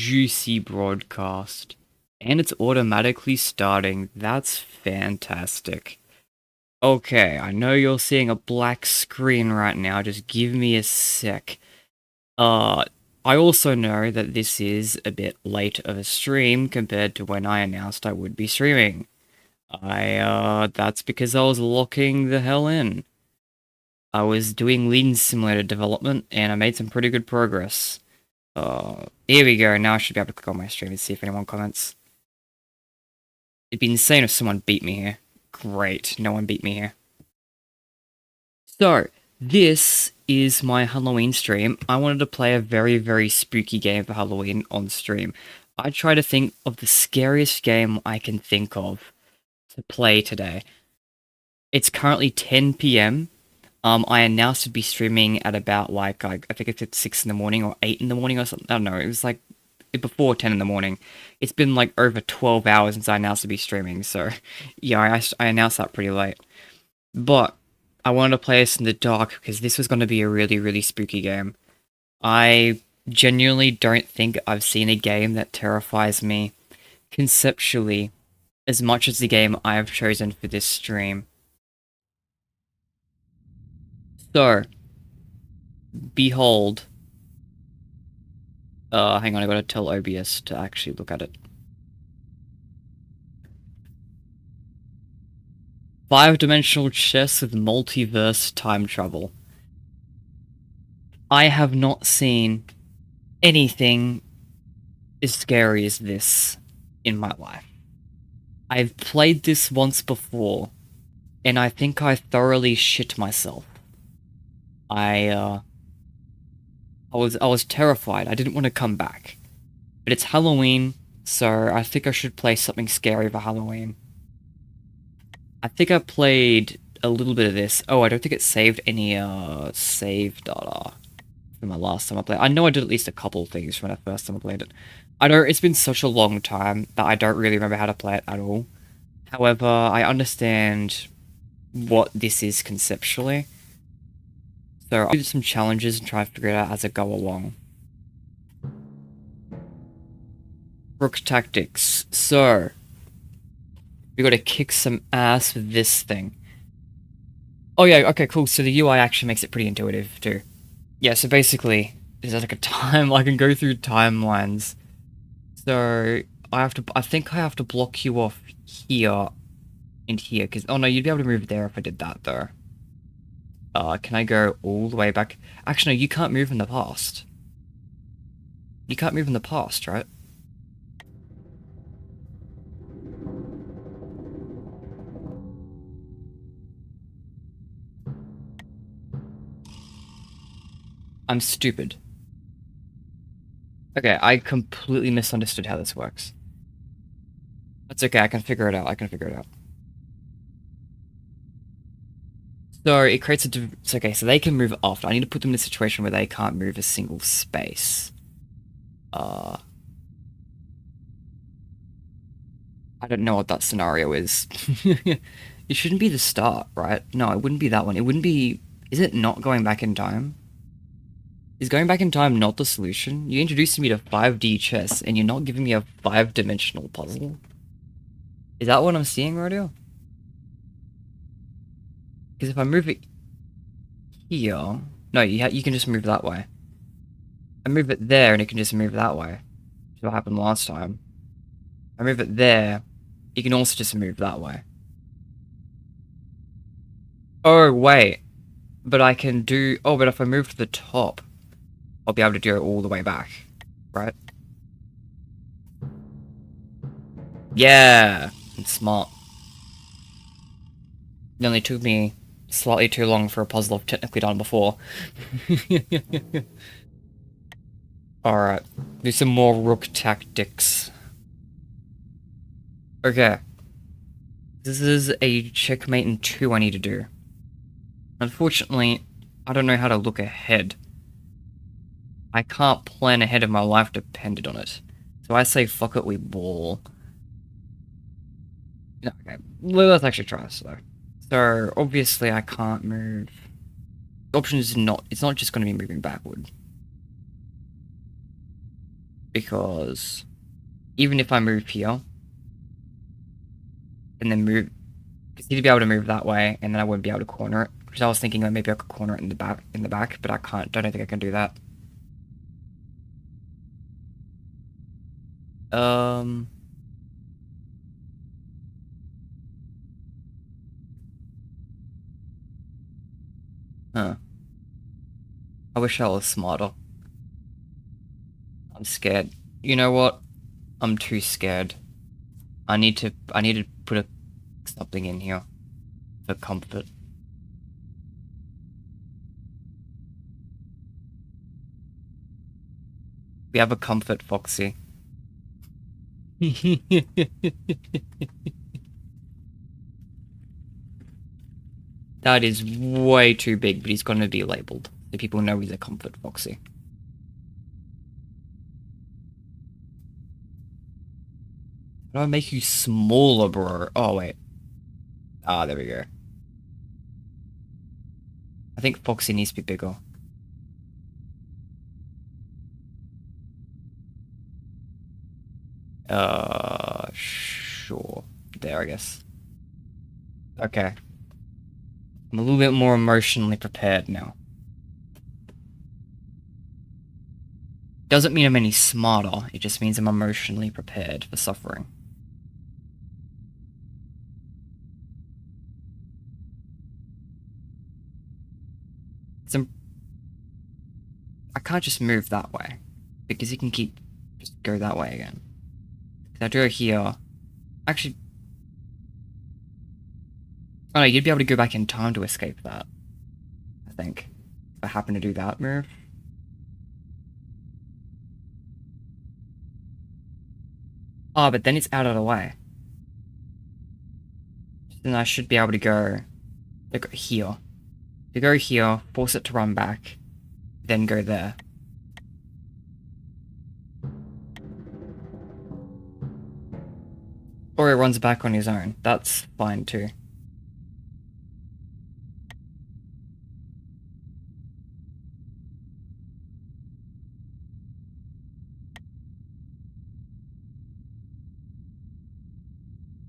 juicy broadcast. And it's automatically starting. That's fantastic. Okay, I know you're seeing a black screen right now. Just give me a sec. Uh, I also know that this is a bit late of a stream compared to when I announced I would be streaming. That's because I was locking the hell in. I was doing Lean Simulator development, and I made some pretty good progress. Here we go. Now I should be able to click on my stream and see if anyone comments. It'd be insane if someone beat me here. Great, no one beat me here. So, this is my Halloween stream. I wanted to play a very, very spooky game for Halloween on stream. I try to think of the scariest game I can think of to play today. It's currently 10 p.m. I announced I'd be streaming at about I think it's at 6 in the morning or 8 in the morning or something. I don't know. It was like before 10 in the morning. It's been like over 12 hours since I announced to be streaming. So yeah, I announced that pretty late. But I wanted to play this in the dark because this was going to be a really, really spooky game. I genuinely don't think I've seen a game that terrifies me conceptually as much as the game I've chosen for this stream. So, behold. Hang on, I gotta tell OBS to actually look at it. 5-dimensional chess with multiverse time travel. I have not seen anything as scary as this in my life. I've played this once before, and I think I thoroughly shit myself. I was terrified. I didn't want to come back. But it's Halloween, so I think I should play something scary for Halloween. I think I played a little bit of this. Oh, I don't think it saved any save data from my last time I played. I know I did at least a couple things from the first time I played it. I know it's been such a long time that I don't really remember how to play it at all. However, I understand what this is conceptually. So I'll do some challenges and try to figure it out as I go along. Rook tactics. So we gotta kick some ass with this thing. Oh yeah, okay, cool. So the UI actually makes it pretty intuitive too. Yeah, so basically, there's like a time I can go through timelines. So I think I have to block you off here and here, because oh no, you'd be able to move there if I did that though. Can I go all the way back? Actually, no, you can't move in the past. You can't move in the past, right? I'm stupid. Okay, I completely misunderstood how this works. That's okay, I can figure it out, I can figure it out. So it creates it's okay, so they can move after. I need to put them in a situation where they can't move a single space. I don't know what that scenario is. It shouldn't be the start, right? No, it wouldn't be that one. It wouldn't be... Is it not going back in time? Is going back in time not the solution? You introduced me to 5D chess, and you're not giving me a 5-dimensional puzzle? Is that what I'm seeing right here? Because if I move it here... No, you can just move that way. I move it there, and it can just move that way. Which is what happened last time. I move it there, it can also just move that way. Oh, wait. But I can do... Oh, but if I move to the top, I'll be able to do it all the way back. Right? Yeah! I'm smart. It only took me slightly too long for a puzzle I've technically done before. Alright. Do some more rook tactics. Okay. This is a checkmate in 2 I need to do. Unfortunately, I don't know how to look ahead. I can't plan ahead if my life depended on it. So I say fuck it, we ball. No, okay. Let's actually try this though. So obviously I can't move. The option is not, it's not just going to be moving backward. because even if I move here and then move, because he'd be able to move that way, and then I wouldn't be able to corner it. Because I was thinking like maybe I could corner it in the back, but I can't. I don't think I can do that. Um, huh. I wish I was smarter. I'm scared. You know what? I'm too scared. I need to put something in here for comfort. We have a comfort, Foxy. That is way too big, but he's gonna be labeled, so people know he's a comfort Foxy. How do I make you smaller, bro? Oh, wait. Ah, there we go. I think Foxy needs to be bigger. Sure. There, I guess. Okay. I'm a little bit more emotionally prepared now. Doesn't mean I'm any smarter, it just means I'm emotionally prepared for suffering. Some I can't just move that way, because he can just go that way again. If I do it here, actually, oh no, you'd be able to go back in time to escape that, I think. If I happen to do that move. Oh, but then it's out of the way. Then I should be able to go like here. To go here, force it to run back, then go there. Or it runs back on his own. That's fine too.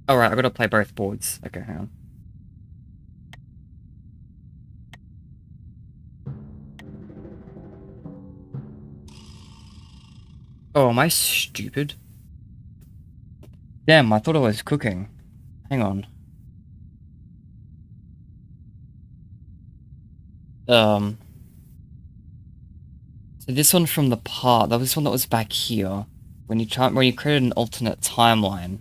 Alright, I've got to play both boards. Okay, hang on. Oh, am I stupid? Damn, I thought I was cooking. Hang on. Um... So this one from the part, that was this one that was back here. When you created an alternate timeline.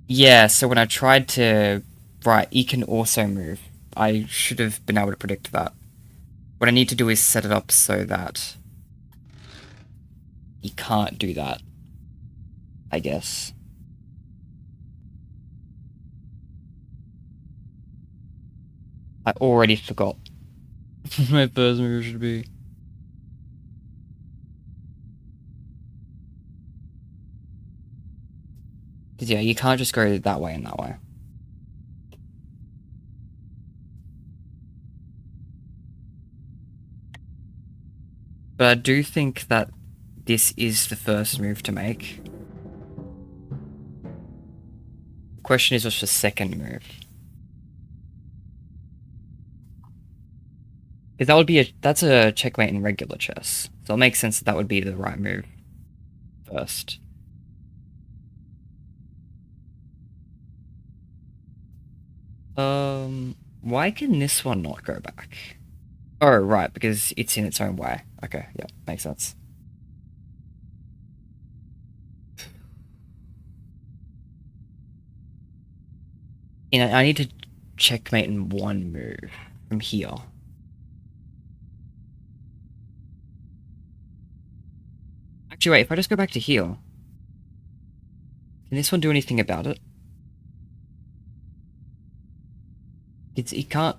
Yeah, so when I tried to... Right, he can also move. I should have been able to predict that. What I need to do is set it up so that he can't do that, I guess. I already forgot what my first move should be. Because yeah, you can't just go that way and that way. But I do think that this is the first move to make. The question is what's the second move? Because that's a checkmate in regular chess. So it makes sense that that would be the right move first. Why can this one not go back? Oh, right, because it's in its own way. Okay, yeah, makes sense. I need to checkmate in one move from here. Actually, wait, if I just go back to here, can this one do anything about it? He can't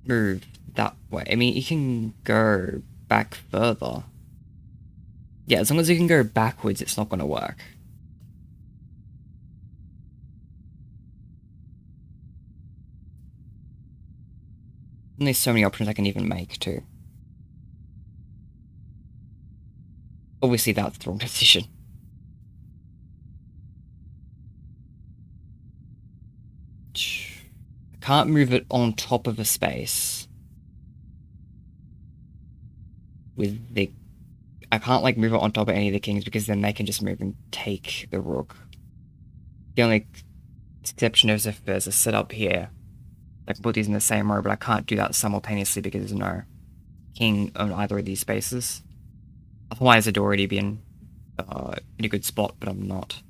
move that way. I mean, he can go back further. Yeah, as long as he can go backwards, it's not going to work. And there's so many options I can even make, too. Obviously, that's the wrong decision. I can't move it on top of a space with the... I can't, like, move it on top of any of the kings because then they can just move and take the rook. The only exception is if there's a setup here. I can put these in the same row, but I can't do that simultaneously because there's no king on either of these spaces. Otherwise, I'd already be in a good spot, but I'm not.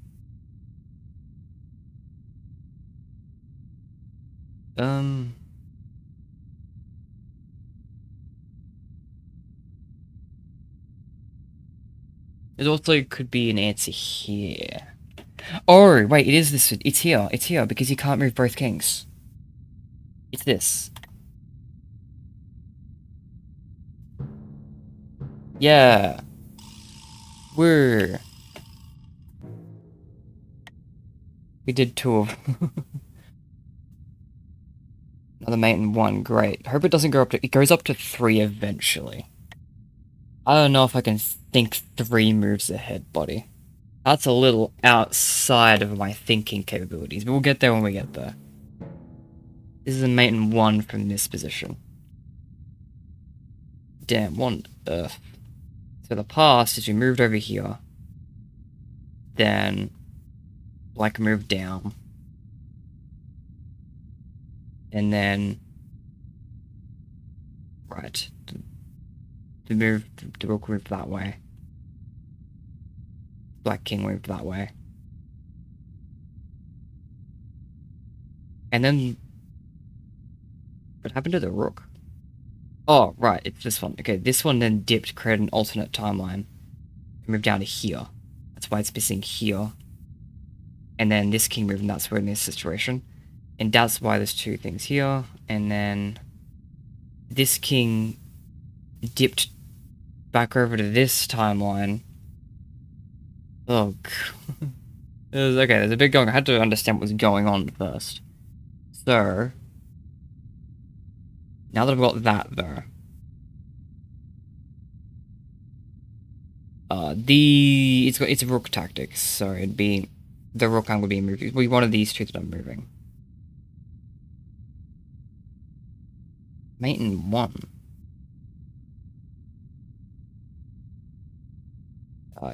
It also could be an answer here. Oh, wait, it is this. It's here. It's here because you can't move both kings. It's this. Yeah. Woo. We did two of another mate and one. Great. Hope it doesn't go up to... It goes up to 3 eventually. I don't know if I can think 3 moves ahead, buddy. That's a little outside of my thinking capabilities, but we'll get there when we get there. This is a mate and 1 from this position. Damn, what on earth? So the past is we moved over here. Then, like, moved down. And then... Right. The rook moved that way. Black king moved that way. And then... What happened to the rook? Oh, right, it's this one. Okay, this one then dipped, created an alternate timeline. Moved down to here. That's why it's missing here. And then this king moved, and that's where in this situation. And that's why there's 2 things here. And then... This king dipped back over to this timeline. Oh, God. Okay, there's a bit going on. I had to understand what was going on first. So... Now that I've got that, though... It's a rook tactic, so it'd be... The rook I'm going to be moving. It'd be one of these 2 that I'm moving. Mate in 1.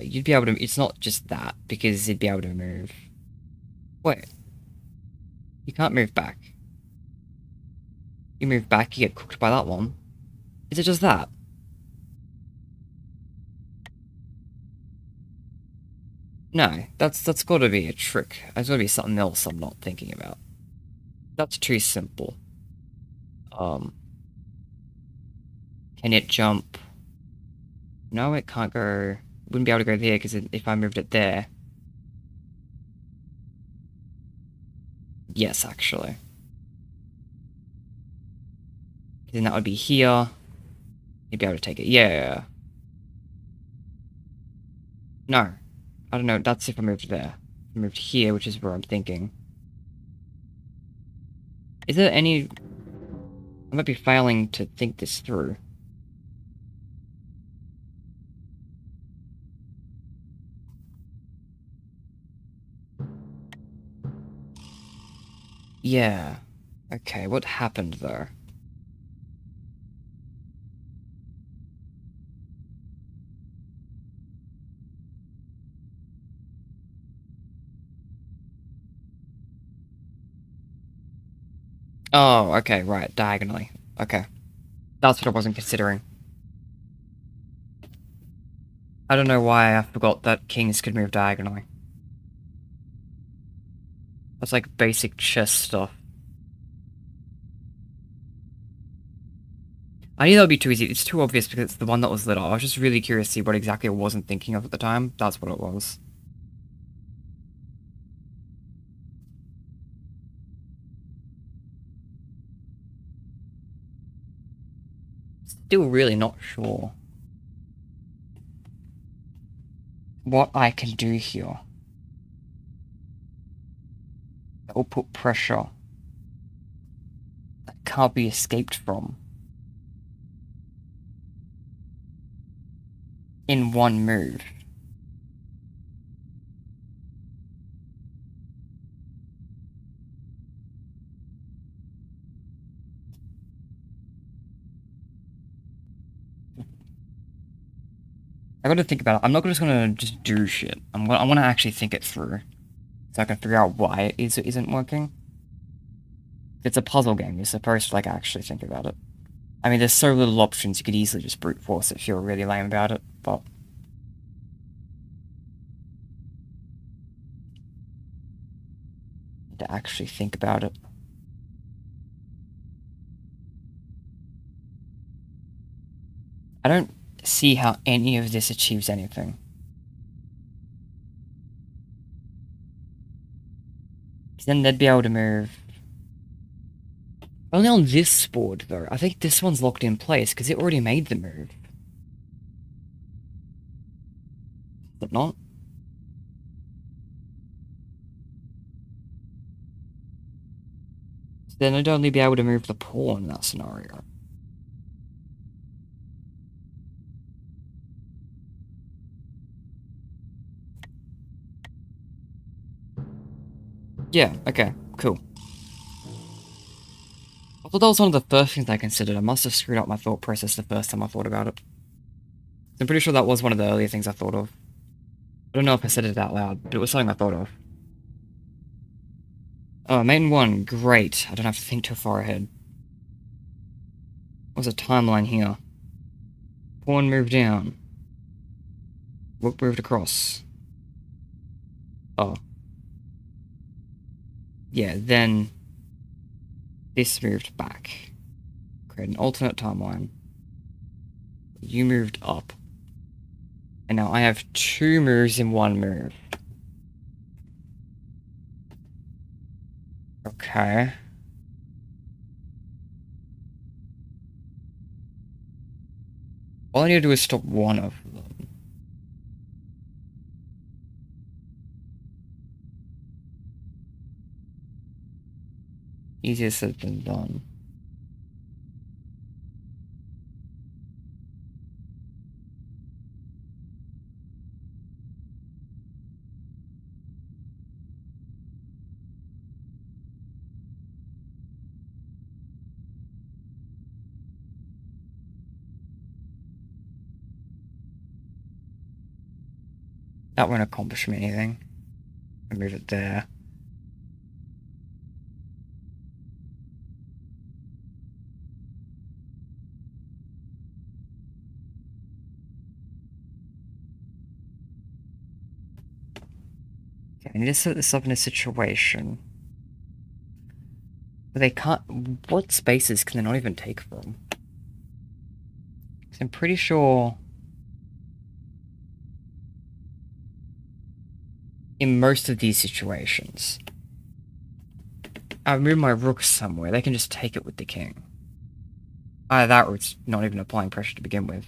You'd be able to... It's not just that, because you'd be able to move... Wait. You can't move back. You move back, you get cooked by that one. Is it just that? No, that's gotta be a trick. There's gotta be something else I'm not thinking about. That's too simple. Can it jump? No, it can't go... Wouldn't be able to go there, because if I moved it there... Yes, actually. Then that would be here. You'd be able to take it. Yeah. No. I don't know, that's if I moved there. I moved here, which is where I'm thinking. Is there any... I might be failing to think this through. Yeah. Okay, what happened though? Oh, okay, right, diagonally. Okay. That's what I wasn't considering. I don't know why I forgot that kings could move diagonally. That's like basic chess stuff. I knew that would be too easy. It's too obvious because it's the one that was lit up. I was just really curious to see what exactly I wasn't thinking of at the time. That's what it was. Still really not sure what I can do here that will put pressure that can't be escaped from. in one move. I gotta think about it. I'm not just gonna just do shit. I wanna actually think it through. So I can figure out why it isn't working. It's a puzzle game, you're supposed to, like, actually think about it. I mean, there's so little options, you could easily just brute force it if you're really lame about it, but... to actually think about it. I don't see how any of this achieves anything. Then they'd be able to move... Only on this board, though. I think this one's locked in place, because it already made the move. But not? So then I'd only be able to move the pawn in that scenario. Yeah, okay, cool. I thought that was one of the first things I considered. I must have screwed up my thought process the first time I thought about it. I'm pretty sure that was one of the earlier things I thought of. I don't know if I said it out loud, but it was something I thought of. Oh, main one, great. I don't have to think too far ahead. What's a timeline here? Pawn moved down. Rook moved across. Oh. Yeah, then this moved back. Create an alternate timeline. You moved up. And now I have two moves in one move. Okay. All I need to do is stop one of them. Easier said than done. That won't accomplish me anything. I move it there. Okay, I need to set this up in a situation where they can't... What spaces can they not even take from? I'm pretty sure... in most of these situations, I move my rook somewhere, they can just take it with the king. Either that or it's not even applying pressure to begin with.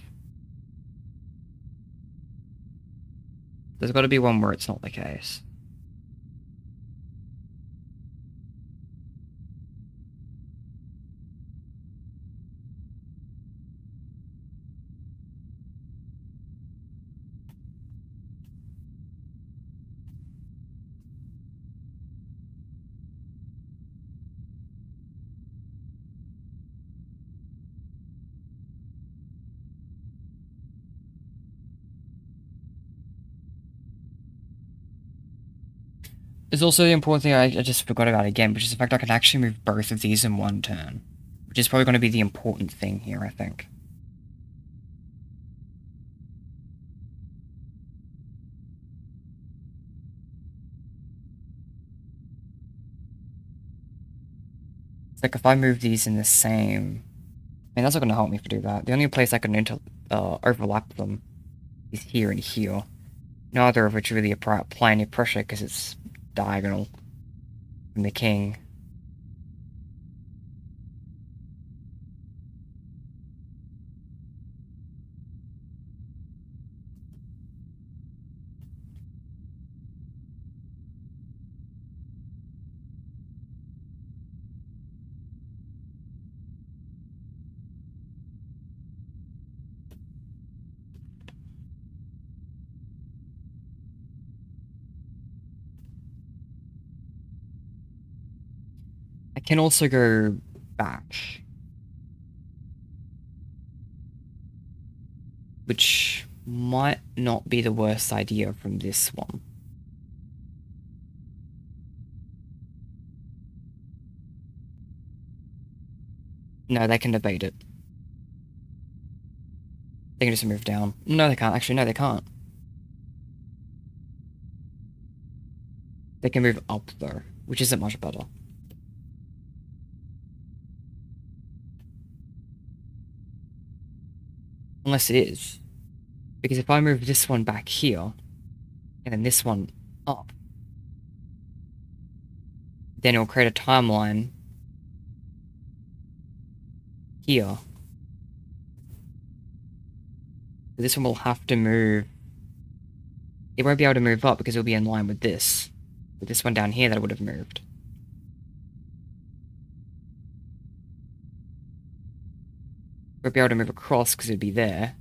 There's got to be one where it's not the case. There's also the important thing I just forgot about again, which is the fact I can actually move both of these in one turn. Which is probably going to be the important thing here, I think. It's like if I move these in the same... I mean, that's not going to help me to do that. The only place I can overlap them is here and here. Neither of which really apply any pressure because it's diagonal from the king. I can also go back, which might not be the worst idea from this one. No, they can evade it. They can just move down. No, they can't. Actually, no, they can't. They can move up, though, which isn't much better. Unless it is. Because if I move this one back here, and then this one up, then it'll create a timeline here. This one will have to move. It won't be able to move up because it'll be in line with this. With this one down here that would have moved. Won't be able to move across because it'd be there.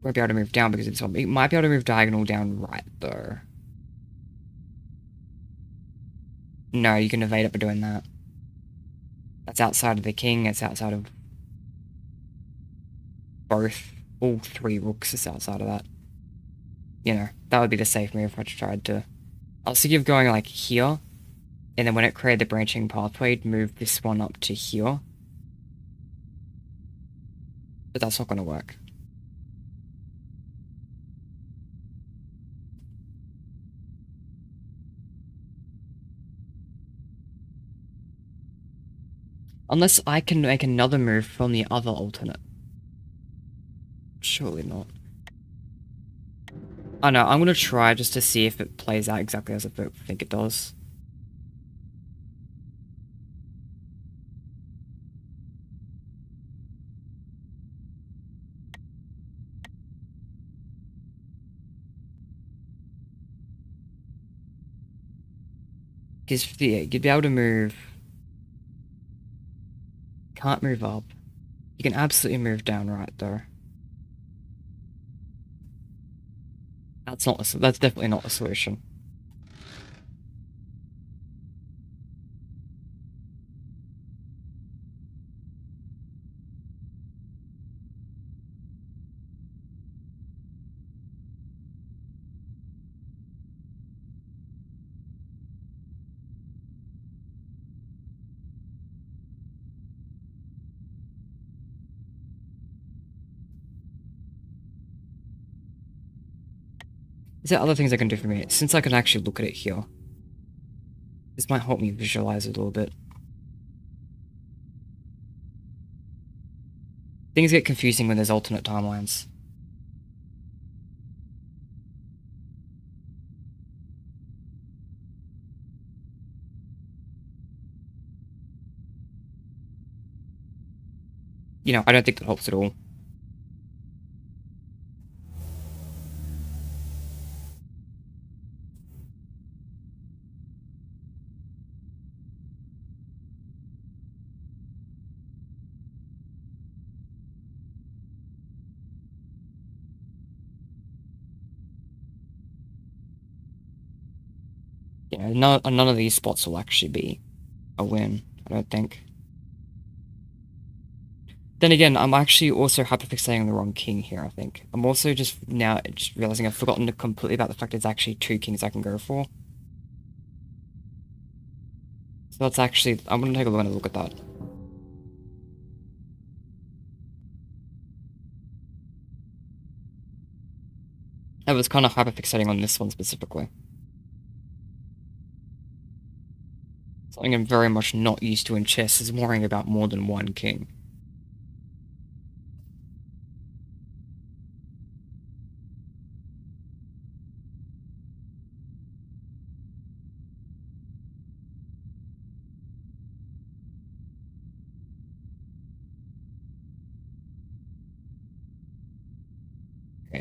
Won't be able to move down because it's on. It might be able to move diagonal down right, though. No, you can evade it by doing that. That's outside of the king, it's outside of both. All three rooks is outside of that. You know, that would be the safe move if I tried to. I was thinking of going like here, and then when it created the branching pathway, move this one up to here. But that's not going to work. Unless I can make another move from the other alternate. Surely not. Oh no, I'm going to try just to see if it plays out exactly as I think it does. Because you'd be able to move. Can't move up. You can absolutely move down right though. That's definitely not a solution. Is there other things I can do for me? Since I can actually look at it here. This might help me visualize it a little bit. Things get confusing when there's alternate timelines. You know, I don't think that helps at all. You know, none of these spots will actually be a win, I don't think. Then again, I'm actually also hyperfixating on the wrong king here, I think. I'm also just now just realizing I've forgotten completely about the fact there's actually two kings I can go for. So that's actually, I'm going to take a look at that. I was kind of hyperfixating on this one specifically. Something I'm very much not used to in chess is worrying about more than one king.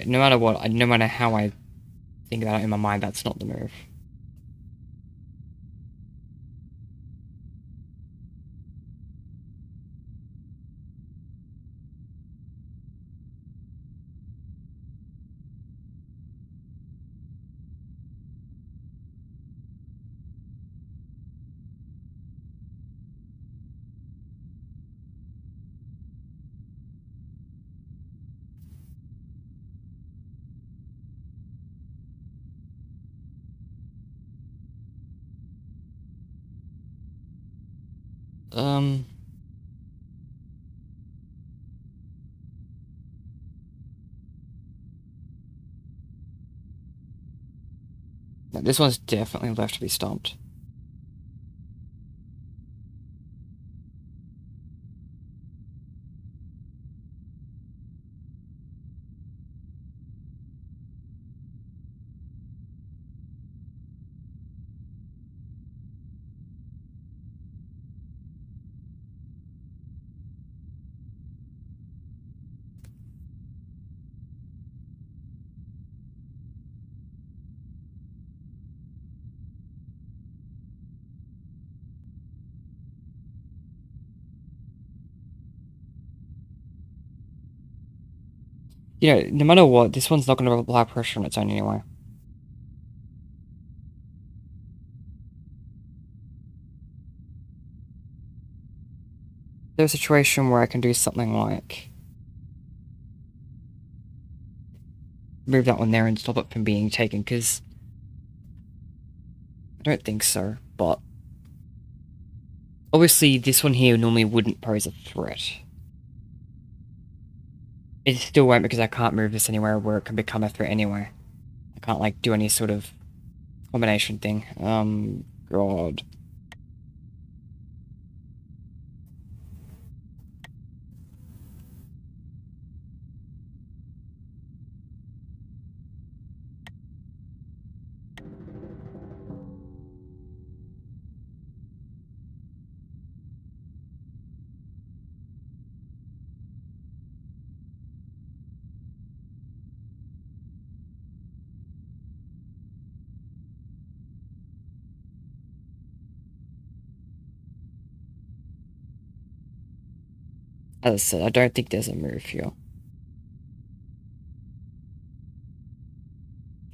No matter what, no matter how I think about it in my mind, that's not the move. Um, no, this one's definitely left to be stomped. You know, no matter what, this one's not going to apply pressure on its own anyway. There's a situation where I can do something like move that one there and stop it from being taken, because I don't think so, but obviously this one here normally wouldn't pose a threat. It still won't because I can't move this anywhere where it can become a threat anyway. I can't, like, do any sort of combination thing. God. As I said, I don't think there's a move here.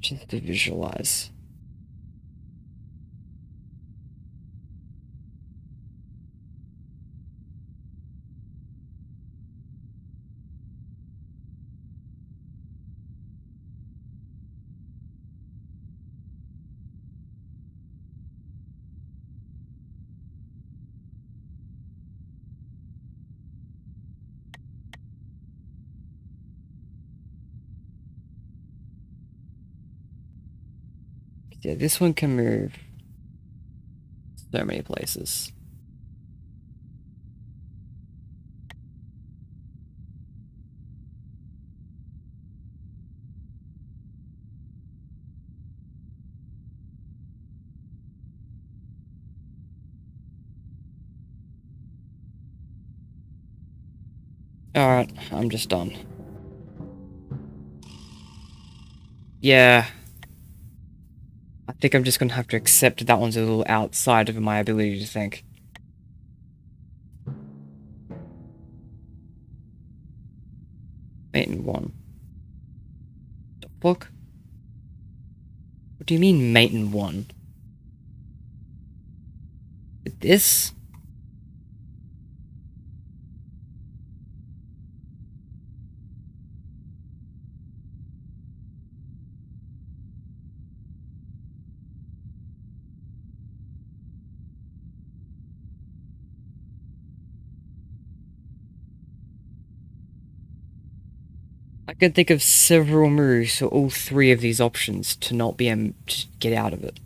Just to visualize. Yeah, this one can move so many places. Alright, I'm just done. Yeah. I think I'm just gonna have to accept that one's a little outside of my ability to think. Mate in one. The fuck? What do you mean mate in one? With this? I can think of several moves for all three of these options to not be able to get out of it.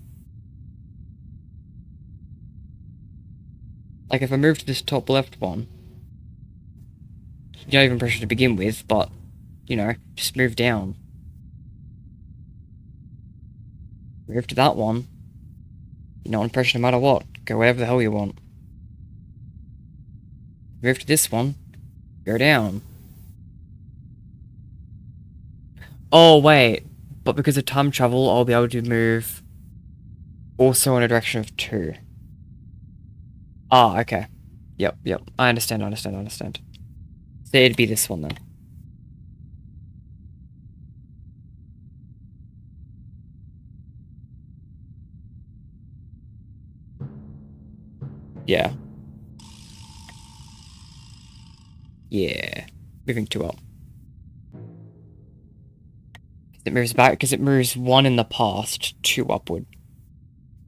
Like, if I move to this top left one, you're not even pressure to begin with, but, you know, just move down. Move to that one, you're not on pressure no matter what. Go wherever the hell you want. Move to this one, go down. Oh, wait. But because of time travel, I'll be able to move also in a direction of 2. Ah, okay. Yep. I understand. So it'd be this one then. Yeah. Yeah. Moving 2 up. It moves back because it moves 1 in the past, 2 upward.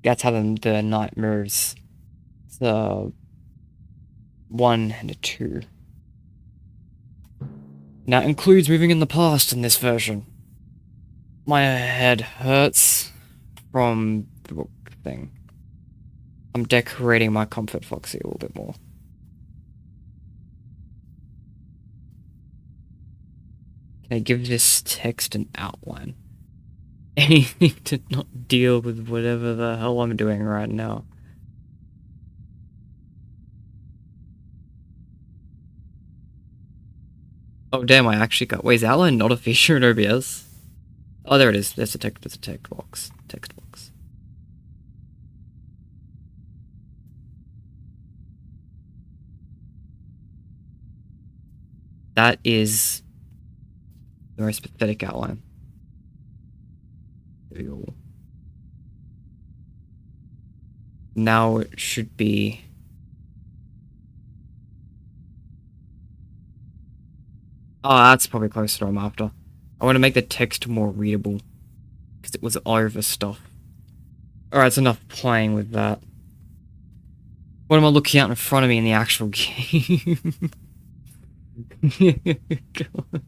That's how the knight moves. So 1 and a 2. Now, it includes moving in the past in this version. My head hurts from the book thing. I'm decorating my comfort foxy a little bit more. Can I give this text an outline? Anything to not deal with whatever the hell I'm doing right now. Oh damn, I actually got. Wait, is outline not a feature in OBS? Oh, there it is. There's a text. There's a text box. Text box. That is the most pathetic outline. Ew. Now it should be. Oh, that's probably closer to what I'm after. I want to make the text more readable because it was over stuff. Alright, it's enough playing with that. What am I looking at in front of me in the actual game? God.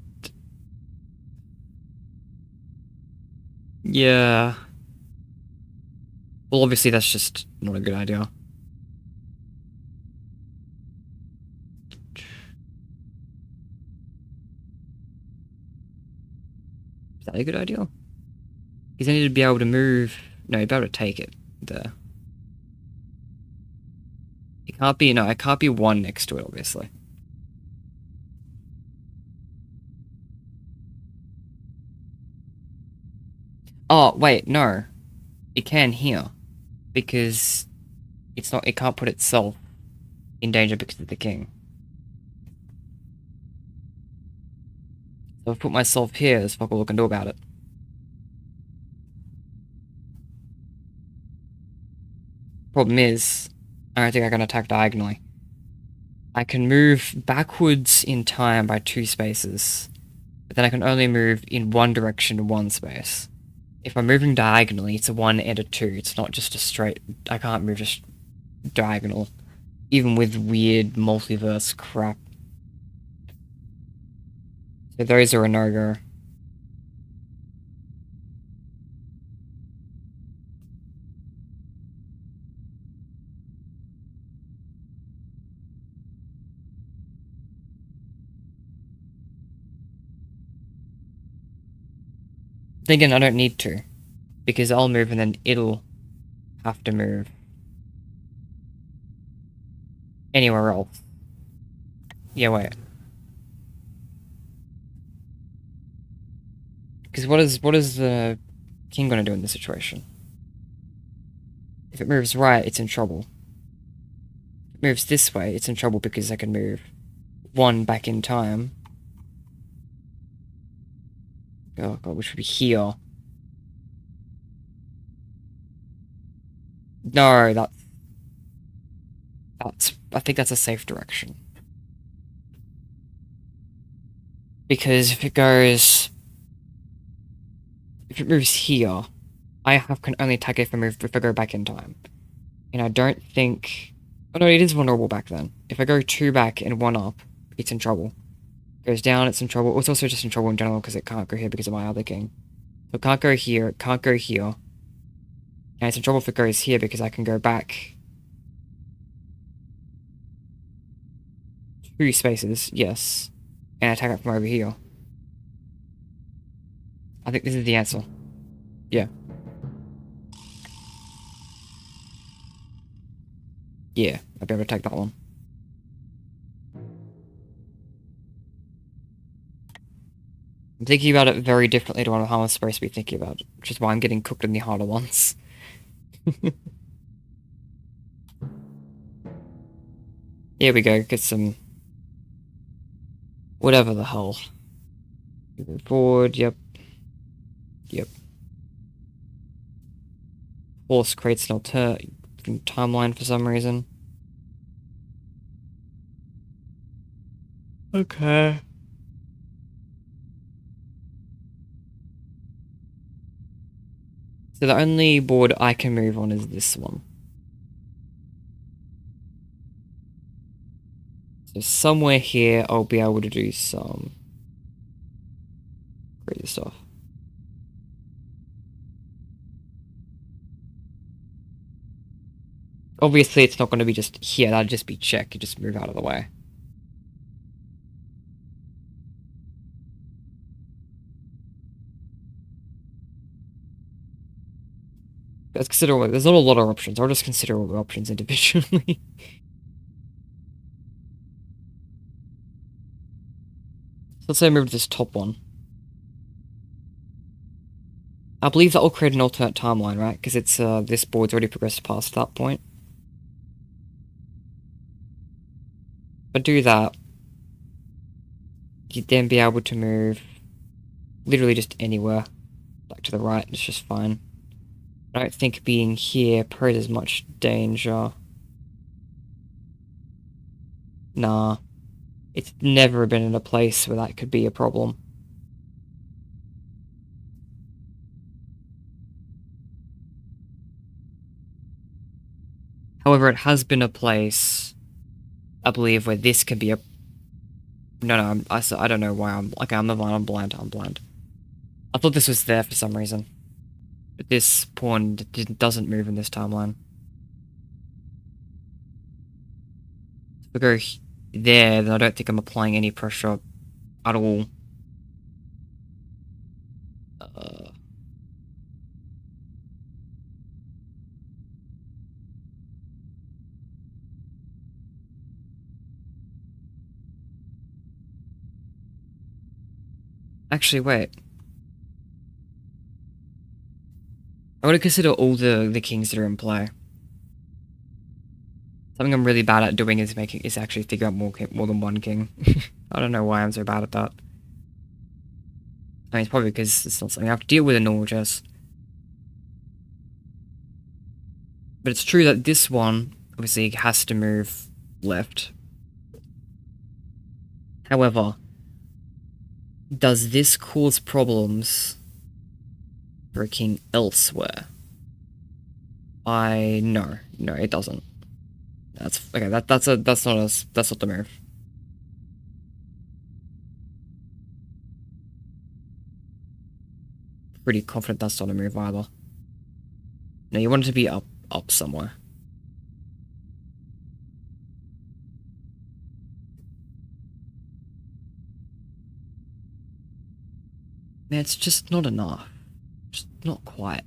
Yeah. Well, obviously that's just not a good idea. Is that a good idea? Because I need to be able to move. No, you'd be able to take it there. It can't be, no, it can't be one next to it, obviously. Oh, wait, no. It can here. Because it's not, it can't put itself in danger because of the king. So I've put myself here, there's fuck all I can do about it. Problem is, I don't think I can attack diagonally. I can move backwards in time by 2 spaces, but then I can only move in one direction 1 space. If I'm moving diagonally, it's a 1 and a 2. It's not just a straight. I can't move just diagonal, even with weird multiverse crap. So those are a no-go. Then again, I don't need to, because I'll move and then it'll have to move anywhere else. Yeah, wait. Because what is the king gonna do in this situation? If it moves right, it's in trouble. If it moves this way, it's in trouble because I can move 1 back in time. Oh god, which would be here. No, that's I think that's a safe direction. Because if it moves here, can only attack it if I go back in time. And I don't think. Oh no, it is vulnerable back then. If I go 2 back and 1 up, it's in trouble. Goes down, it's in trouble. It's also just in trouble in general because it can't go here because of my other king. So it can't go here, it can't go here. And it's in trouble if it goes here because I can go back 2 spaces, yes. And attack it from over here. I think this is the answer. Yeah. Yeah, I'll be able to take that one. I'm thinking about it very differently to what I'm supposed to be thinking about, which is why I'm getting cooked in the harder ones. Here we go, get some... whatever the hell. Move forward, yep. Yep. Horse creates an alternate timeline for some reason. Okay. So the only board I can move on is this one. So somewhere here, I'll be able to do some crazy stuff. Obviously, it's not going to be just here. That'd just be check. You just move out of the way. Let's consider all. There's not a lot of options. I'll just consider all the options individually. So let's say I move to this top one. I believe that will create an alternate timeline, right? Because it's this board's already progressed past that point. If I do that, you'd then be able to move literally just anywhere. Like to the right, it's just fine. I don't think being here poses much danger. Nah. It's never been in a place where that could be a problem. However, it has been a place, I believe, where this can be a... No, I don't know why I'm... Okay, I'm blind. I thought this was there for some reason. But this pawn doesn't move in this timeline. If we go there, then I don't think I'm applying any pressure at all. Actually, wait. I want to consider all the kings that are in play. Something I'm really bad at doing is actually figure out more than one king. I don't know why I'm so bad at that. I mean, it's probably because it's not something I have to deal with in normal chess. But it's true that this one, obviously, has to move left. However, does this cause problems for a king elsewhere? No, it doesn't. That's okay. That's not the move. Pretty confident that's not a move either. No, you want it to be up somewhere. Man, it's just not enough. Just not quite.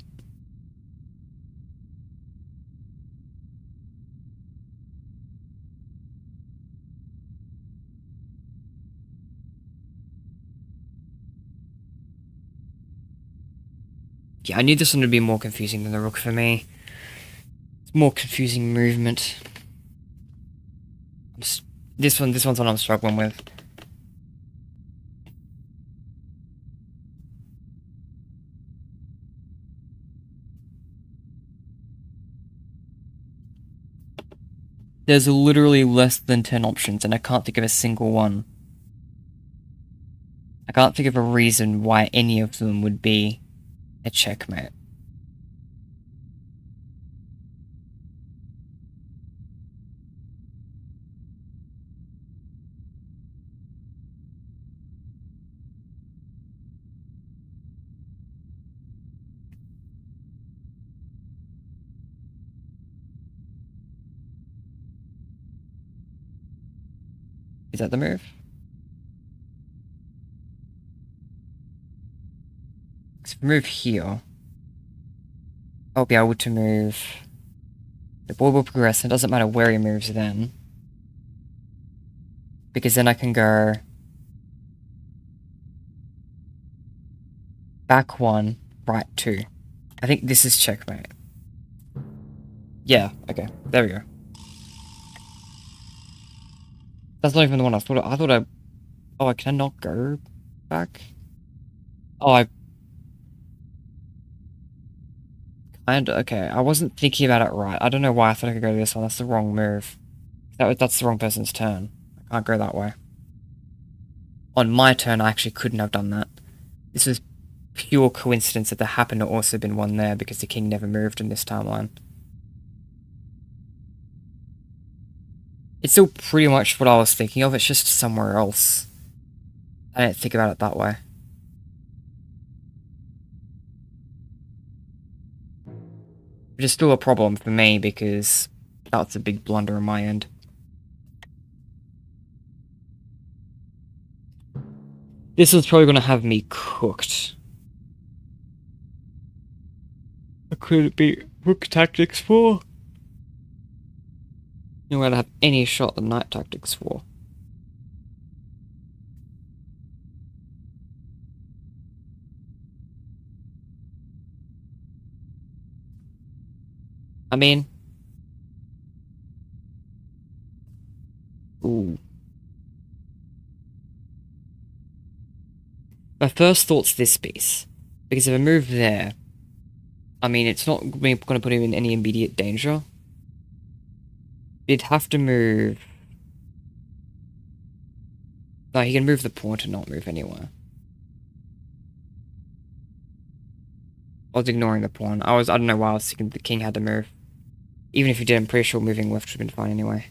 Yeah, I knew this one would be more confusing than the rook for me. It's more confusing movement. This one's what I'm struggling with. There's literally less than 10 options, and I can't think of a single one. I can't think of a reason why any of them would be a checkmate. Is that the move? If I move here, I'll be able to move. The board will progress, and it doesn't matter where he moves then. Because then I can go back 1, right 2. I think this is checkmate. Yeah, okay, there we go. That's not even the one I thought I... Oh, can I not go back? Oh, okay, I wasn't thinking about it right. I don't know why I thought I could go to this one. That's the wrong move. That's the wrong person's turn. I can't go that way. On my turn, I actually couldn't have done that. This was pure coincidence that there happened to also been one there because the king never moved in this timeline. It's still pretty much what I was thinking of, it's just somewhere else. I didn't think about it that way. Which is still a problem for me because that's a big blunder on my end. This is probably going to have me cooked. Could it be rook tactics 4? You know, I'd have any shot at knight tactics 4. I mean... Ooh. My first thought's this piece. Because if I move there... I mean, it's not going to put him in any immediate danger. He'd have to move... No, he can move the pawn to not move anywhere. I was ignoring the pawn. I don't know why I was thinking the king had to move. Even if he did, I'm pretty sure moving left should have been fine anyway.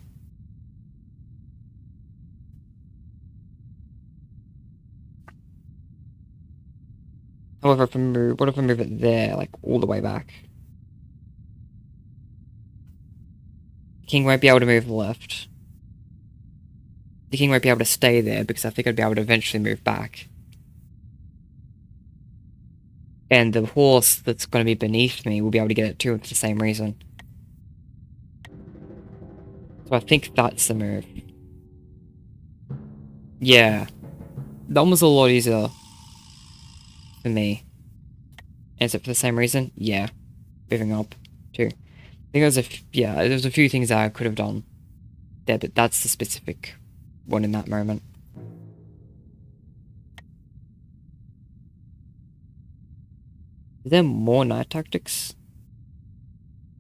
However, what if I move it there, like all the way back? The king won't be able to move left. The king won't be able to stay there because I think I'd be able to eventually move back. And the horse that's going to be beneath me will be able to get it too for the same reason. So I think that's the move. Yeah. That was a lot easier for me. Is it for the same reason? Yeah. Moving up, too. I think there's a few things that I could have done there, but that's the specific one in that moment. Is there more knight tactics?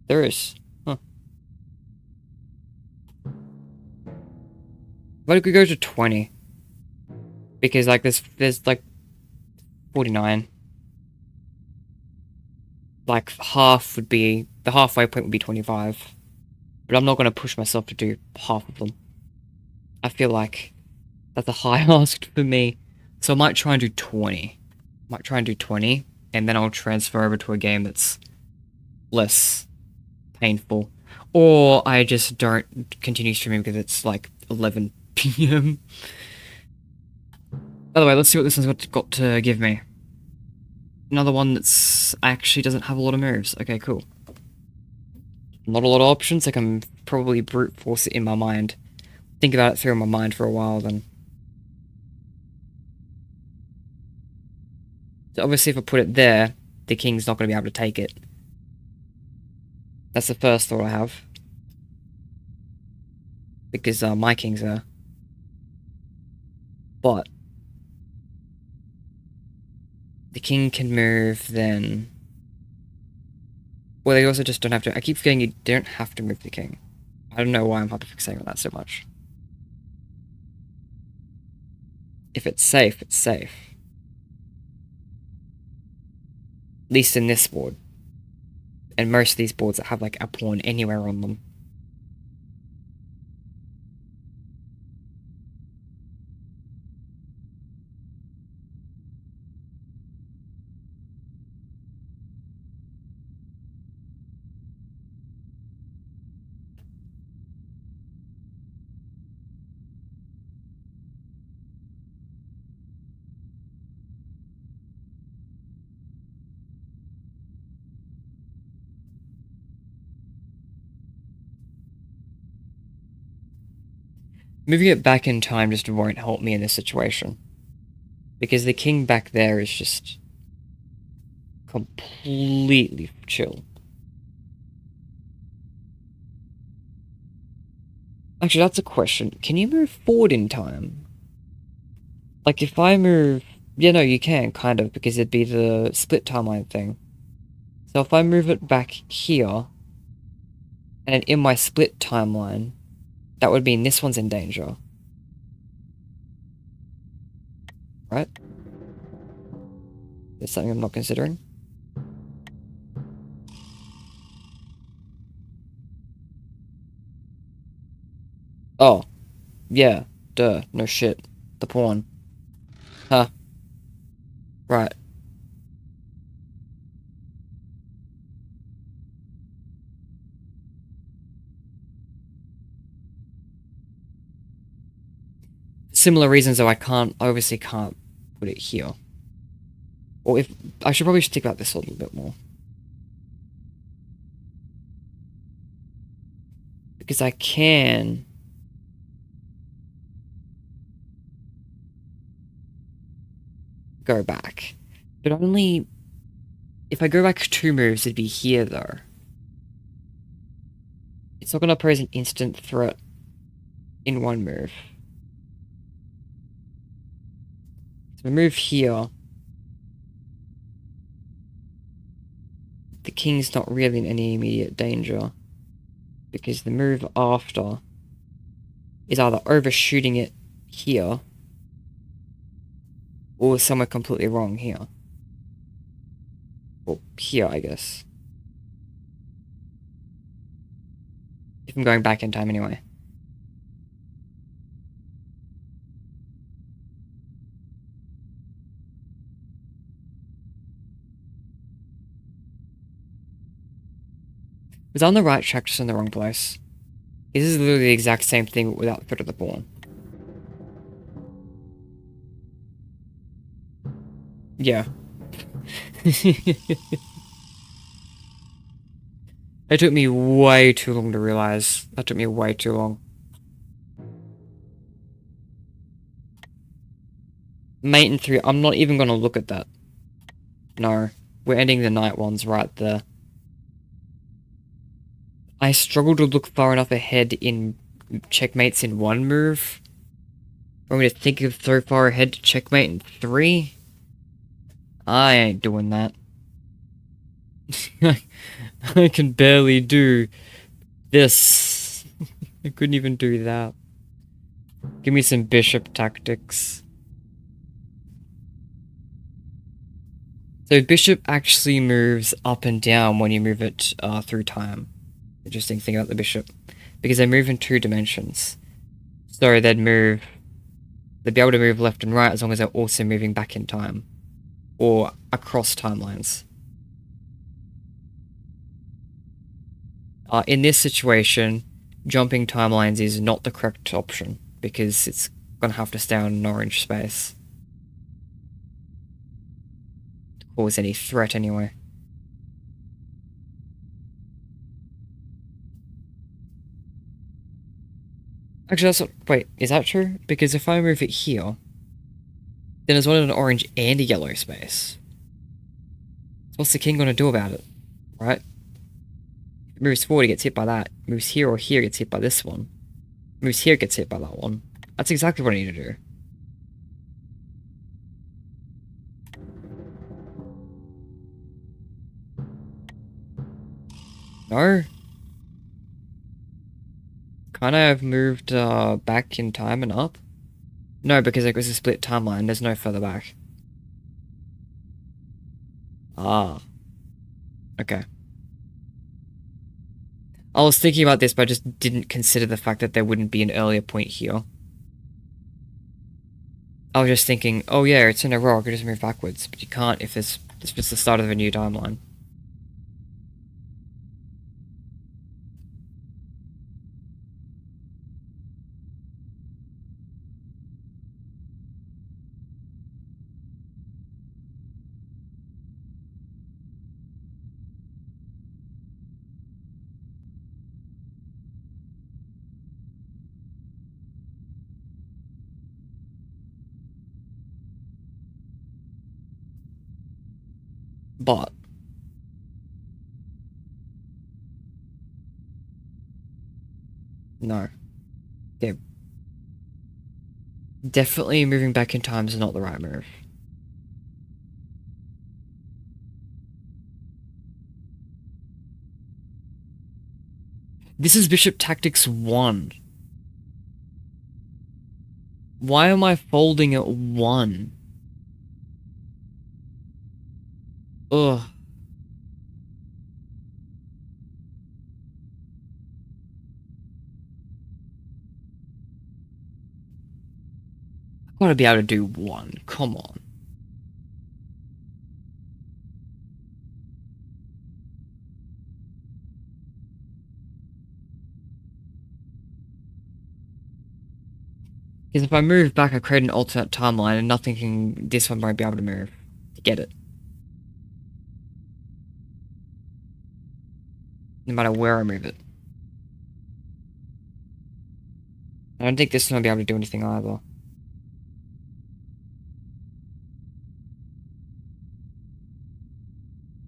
There is. Huh. But it could go to 20. Because, like, there's like, 49. Like, half would be... The halfway point would be 25. But I'm not going to push myself to do half of them. I feel like that's a high ask for me. So I might try and do 20. Might try and do 20, and then I'll transfer over to a game that's less painful. Or I just don't continue streaming because it's like 11 PM. By the way, let's see what this one's got to give me. Another one that's actually doesn't have a lot of moves. Okay, cool. Not a lot of options. I can probably brute force it in my mind. Think about it through in my mind for a while, then. So obviously, if I put it there, the king's not going to be able to take it. That's the first thought I have. Because my king's there. But the king can move then. Well, they also just don't have to. I keep forgetting you don't have to move the king. I don't know why I'm hyperfixating on that so much. If it's safe, it's safe. At least in this board. And most of these boards that have like a pawn anywhere on them. Moving it back in time just won't help me in this situation. Because the king back there is just completely chill. Actually, that's a question. Can you move forward in time? Like, if I move... Yeah, no, you can, kind of, because it'd be the split timeline thing. So if I move it back here, and in my split timeline, that would mean this one's in danger. Right? There's something I'm not considering. Oh, yeah, duh, no shit. The pawn. Huh, right. Similar reasons though I obviously can't put it here. Or if, I should probably think about this a little bit more. Because I can go back. But only, if I go back 2 moves, it'd be here though. It's not gonna pose an instant threat in 1 move. So I move here. The king's not really in any immediate danger. Because the move after is either overshooting it here or somewhere completely wrong here. Or here, I guess. If I'm going back in time anyway. Was I on the right track, just in the wrong place? This is literally the exact same thing without Threat of the Pawn. Yeah. It took me way too long to realize. That took me way too long. Mate in 3, I'm not even gonna look at that. No. We're ending the night ones right there. I struggle to look far enough ahead in checkmates in 1 move. Want me to think of so far ahead to checkmate in 3? I ain't doing that. I can barely do this. I couldn't even do that. Give me some bishop tactics. So bishop actually moves up and down when you move it through time. Interesting thing about the bishop. Because they move in 2 dimensions. So they'd be able to move left and right as long as they're also moving back in time. Or across timelines. In this situation, jumping timelines is not the correct option, because it's gonna have to stay on an orange space. To cause any threat anyway. Actually, that's what, wait, is that true? Because if I move it here, then there's one in an orange and a yellow space. So what's the king gonna do about it? Right? If it moves forward, it gets hit by that. Moves here or here, gets hit by this one. Moves here, gets hit by that one. That's exactly what I need to do. No? Can't I have moved back in time and up? No, because it was a split timeline. There's no further back. Ah. Okay. I was thinking about this, but I just didn't consider the fact that there wouldn't be an earlier point here. I was just thinking, oh yeah, it's in a row, I could just move backwards. But you can't if it's just the start of a new timeline. But no. Yeah. Definitely moving back in time is not the right move. This is Bishop Tactics 1. Why am I folding at 1? Ugh. Gotta be able to do one. Come on. Because if I move back, I create an alternate timeline and nothing can... This one won't be able to move to get it. No matter where I move it. I don't think this one will be able to do anything either.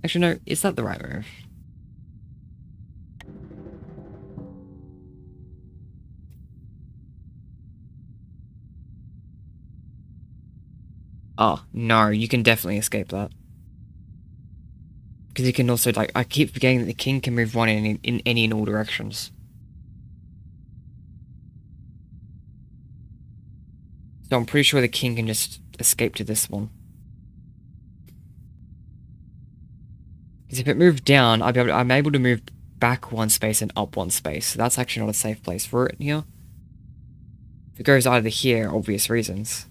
Actually, no, is that the right move? Oh, no, you can definitely escape that. Because you can also, like, I keep forgetting that the king can move one in any and all directions. So I'm pretty sure the king can just escape to this one. Because if it moved down, I'm able to move back one space and up one space. So that's actually not a safe place for it here. If it goes either here, obvious reasons.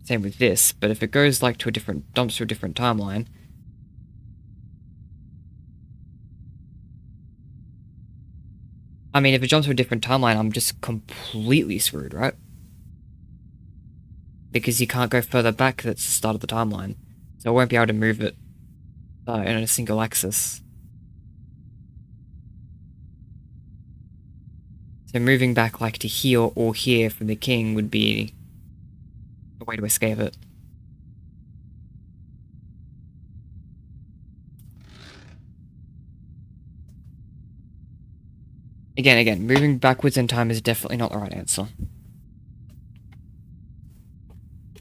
Same with this, but if it goes like to a different, dumps to a different timeline. I mean, if it jumps to a different timeline, I'm just completely screwed, right? Because you can't go further back, that's the start of the timeline. So I won't be able to move it in a single axis. So moving back like to here or here from the king would be a way to escape it. Again, moving backwards in time is definitely not the right answer.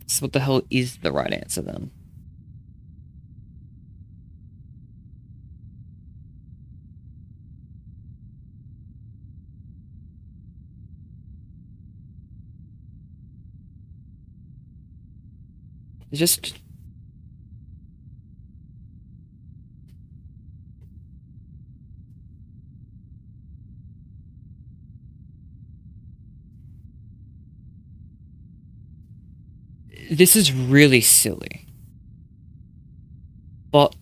So what the hell is the right answer then? It's just... This is really silly. But...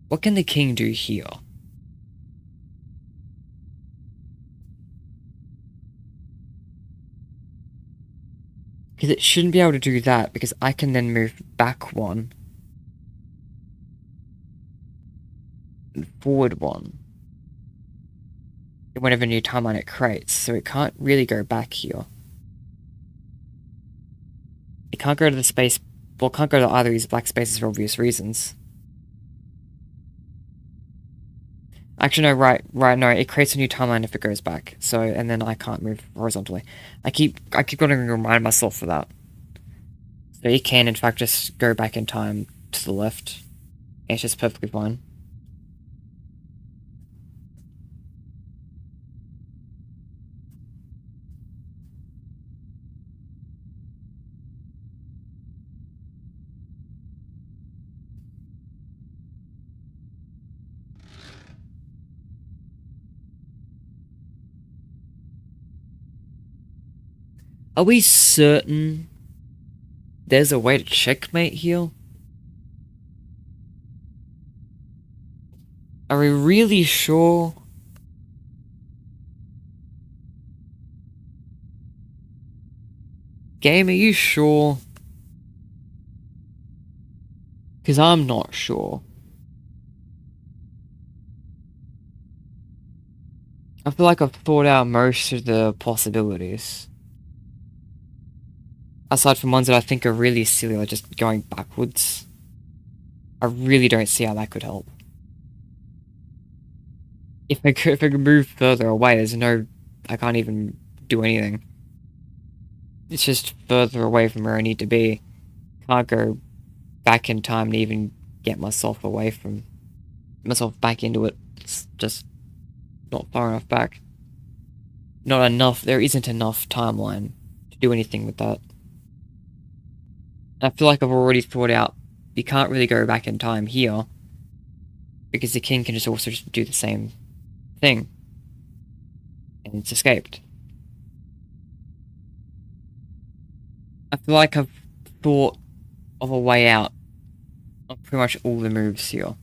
what can the king do here? Because it shouldn't be able to do that, because I can then move back one. And forward one. In whatever new timeline it creates, so it can't really go back here. It can't go to the space... well, it can't go to either of these black spaces for obvious reasons. Actually, no, right, no, it creates a new timeline if it goes back. So, and then I can't move horizontally. I keep going to remind myself of that. So you can, in fact, just go back in time to the left. It's just perfectly fine. Are we certain there's a way to checkmate here? Are we really sure? Game, are you sure? Because I'm not sure. I feel like I've thought out most of the possibilities. Aside from ones that I think are really silly, like just going backwards. I really don't see how that could help. If I could move further away, there's no... I can't even do anything. It's just further away from where I need to be. Can't go back in time to even get myself away from... myself back into it. It's just not far enough back. Not enough, there isn't enough timeline to do anything with that. I feel like I've already thought out, you can't really go back in time here, because the king can just also just do the same thing. And it's escaped. I feel like I've thought of a way out of pretty much all the moves here.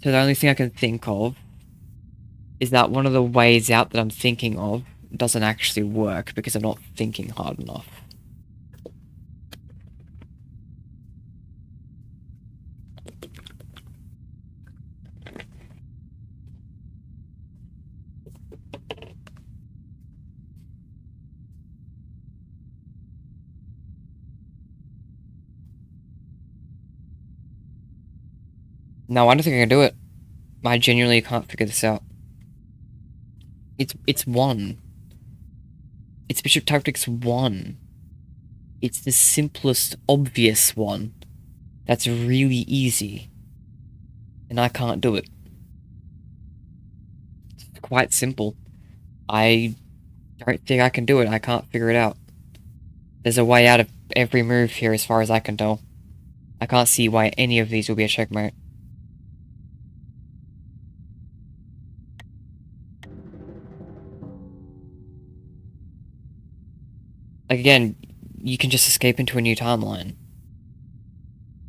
So the only thing I can think of is that one of the ways out that I'm thinking of doesn't actually work because I'm not thinking hard enough. No, I don't think I can do it. I genuinely can't figure this out. It's 1. It's Bishop Tactics 1. It's the simplest, obvious one. That's really easy. And I can't do it. It's quite simple. I don't think I can do it. I can't figure it out. There's a way out of every move here as far as I can tell. I can't see why any of these will be a checkmate. Like, again, you can just escape into a new timeline.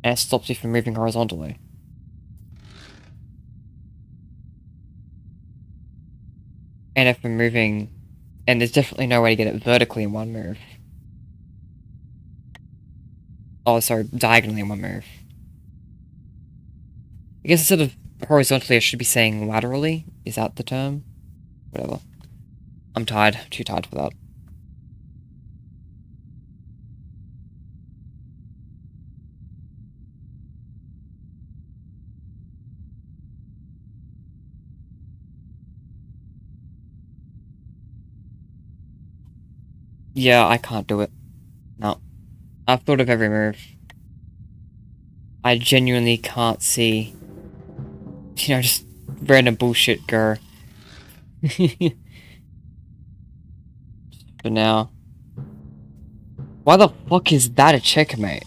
And it stops you from moving horizontally. And if I'm moving... And there's definitely no way to get it vertically in one move. Oh, sorry, diagonally in one move. I guess instead of horizontally, I should be saying laterally. Is that the term? Whatever. I'm tired. Too tired for that. Yeah, I can't do it. No. I've thought of every move. I genuinely can't see... You know, just random bullshit go. For now. Why the fuck is that a checkmate?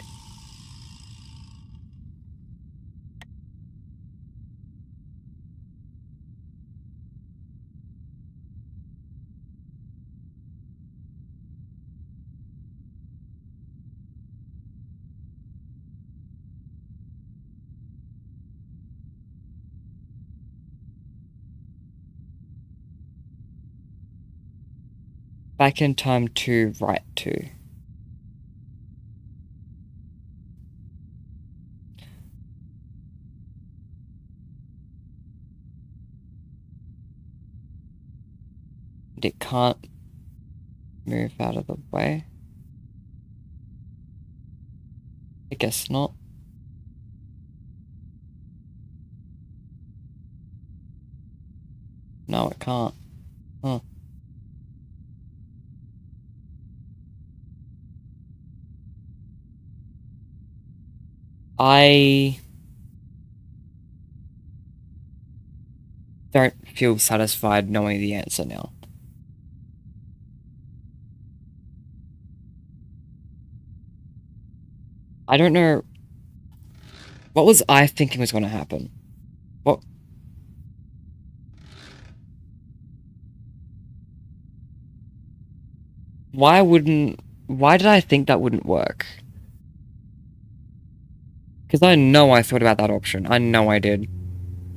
Back in time to right to. It can't move out of the way. I guess not. No, it can't. Huh. I don't feel satisfied knowing the answer now. I don't know... What was I thinking was going to happen? What? Why did I think that wouldn't work? Because I know I thought about that option. I know I did.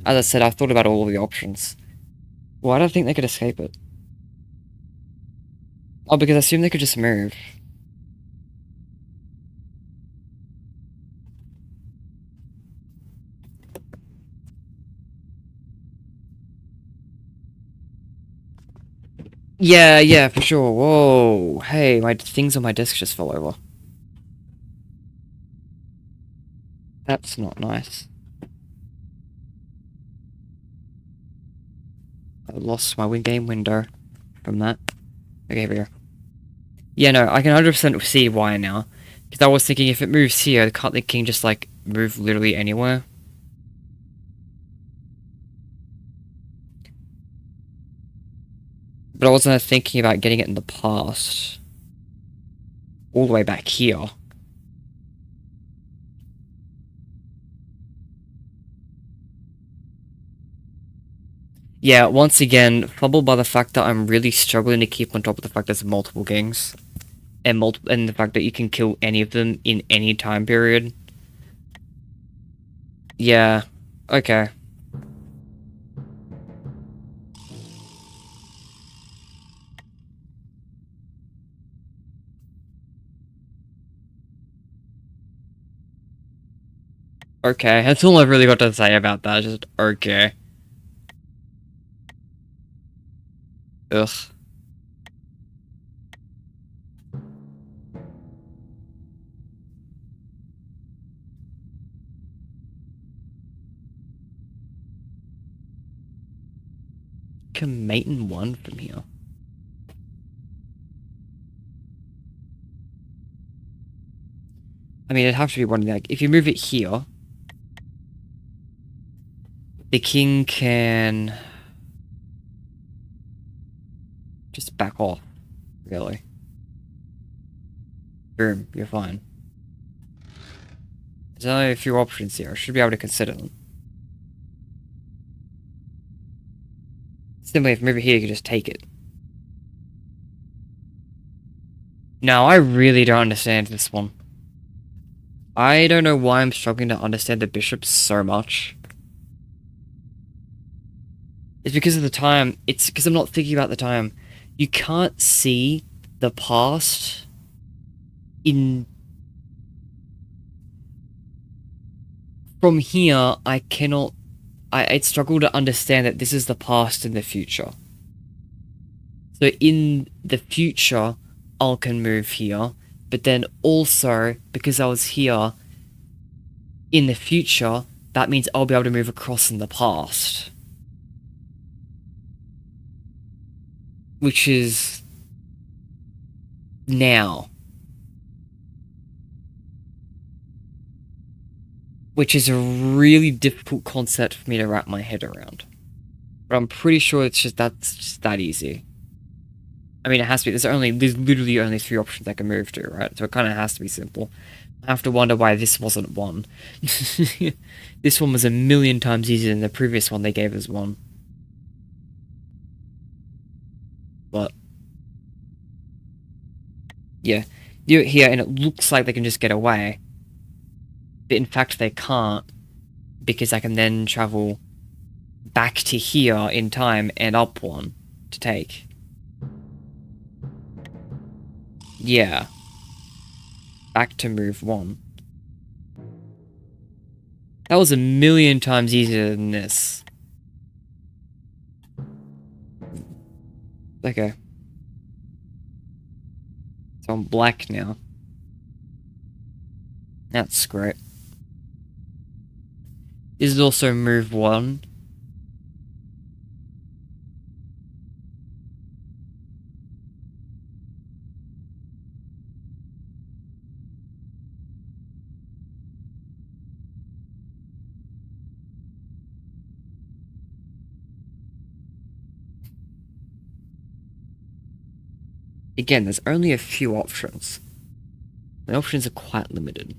As I said, I thought about all of the options. Why do I think they could escape it? Oh, because I assumed they could just move. Yeah, for sure. Whoa. Hey, my things on my desk just fell over. That's not nice. I lost my game window from that. Okay, here we go. Yeah, no, I can 100% see why now. Because I was thinking if it moves here, can't the king just, like, move literally anywhere? But I wasn't thinking about getting it in the past. All the way back here. Yeah, once again, troubled by the fact that I'm really struggling to keep on top of the fact there's multiple gangs. And the fact that you can kill any of them in any time period. Yeah. Okay. Okay, that's all I've really got to say about that, just okay. Ugh. Can Maiden 1 from here? I mean, it'd have to be one like, if you move it here, the king can just back off, really. Boom, you're fine. There's only a few options here, I should be able to consider them. Simply, if you move it here, you can just take it. No, I really don't understand this one. I don't know why I'm struggling to understand the bishops so much. It's because of the time. It's because I'm not thinking about the time. You can't see the past in... From here, I cannot... I struggle to understand that this is the past and the future. So in the future, I can move here. But then also, because I was here in the future, that means I'll be able to move across in the past. Which is... now. Which is a really difficult concept for me to wrap my head around. But I'm pretty sure that's just that easy. I mean, it has to be. There's literally only 3 options I can move to, right? So it kind of has to be simple. I have to wonder why this wasn't one. This one was a million times easier than the previous one they gave us one. But yeah, do it here, and it looks like they can just get away. But in fact, they can't, because I can then travel back to here in time and up one to take. Yeah. Back to move 1. That was a million times easier than this. Okay. So I'm black now. That's great. This is also move 1. Again, there's only a few options. The options are quite limited.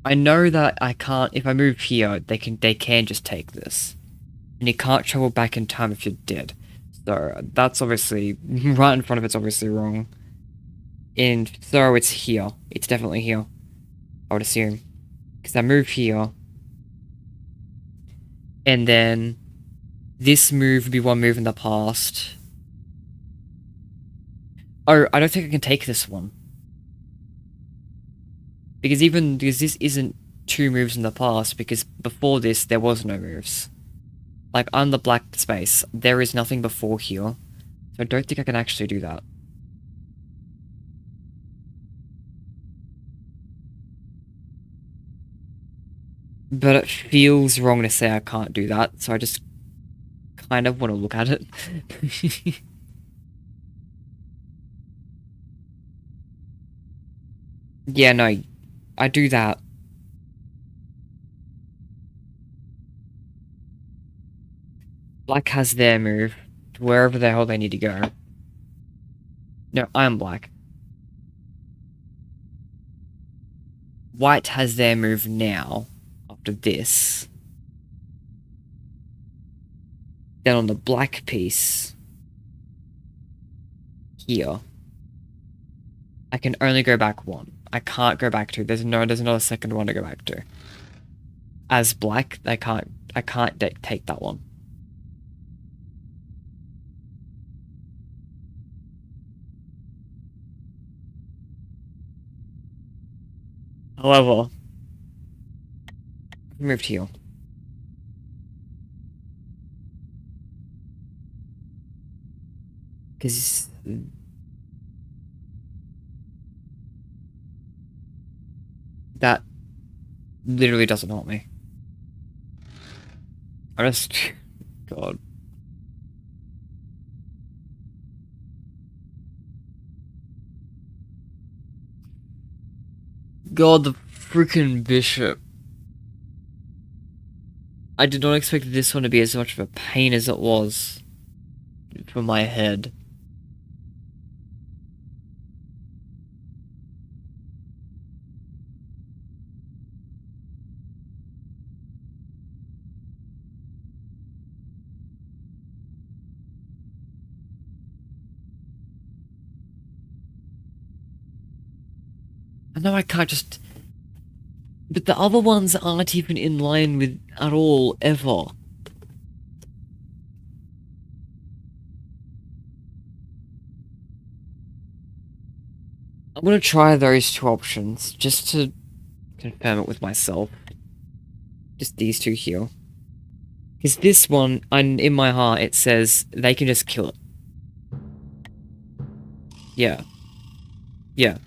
I know that I can't, if I move here, they can just take this. And you can't travel back in time if you're dead. So that's obviously, right in front of it's obviously wrong. And so it's here. It's definitely here, I would assume. Because I move here. And then this move would be one move in the past. Oh, I don't think I can take this one. Because this isn't 2 moves in the past, because before this, there was no moves. Like, on the black space, there is nothing before here. So I don't think I can actually do that. But it feels wrong to say I can't do that, so I just kind of want to look at it. Yeah, no, I do that. Black has their move, to wherever the hell they need to go. No, I'm black. white has their move now, after this. Then on the black piece, here, I can only go back one. I can't go back two. There's another second one to go back to. As black, I can't take that one. However, I moved here. Because that literally doesn't help me. I just... God. God, the freaking bishop. I did not expect this one to be as much of a pain as it was for my head. I know I can't just... But the other ones aren't even in line with at all, ever. I'm gonna try those two options, just to confirm it with myself. Just these two here. Because this one, in my heart, it says they can just kill it. Yeah. Yeah.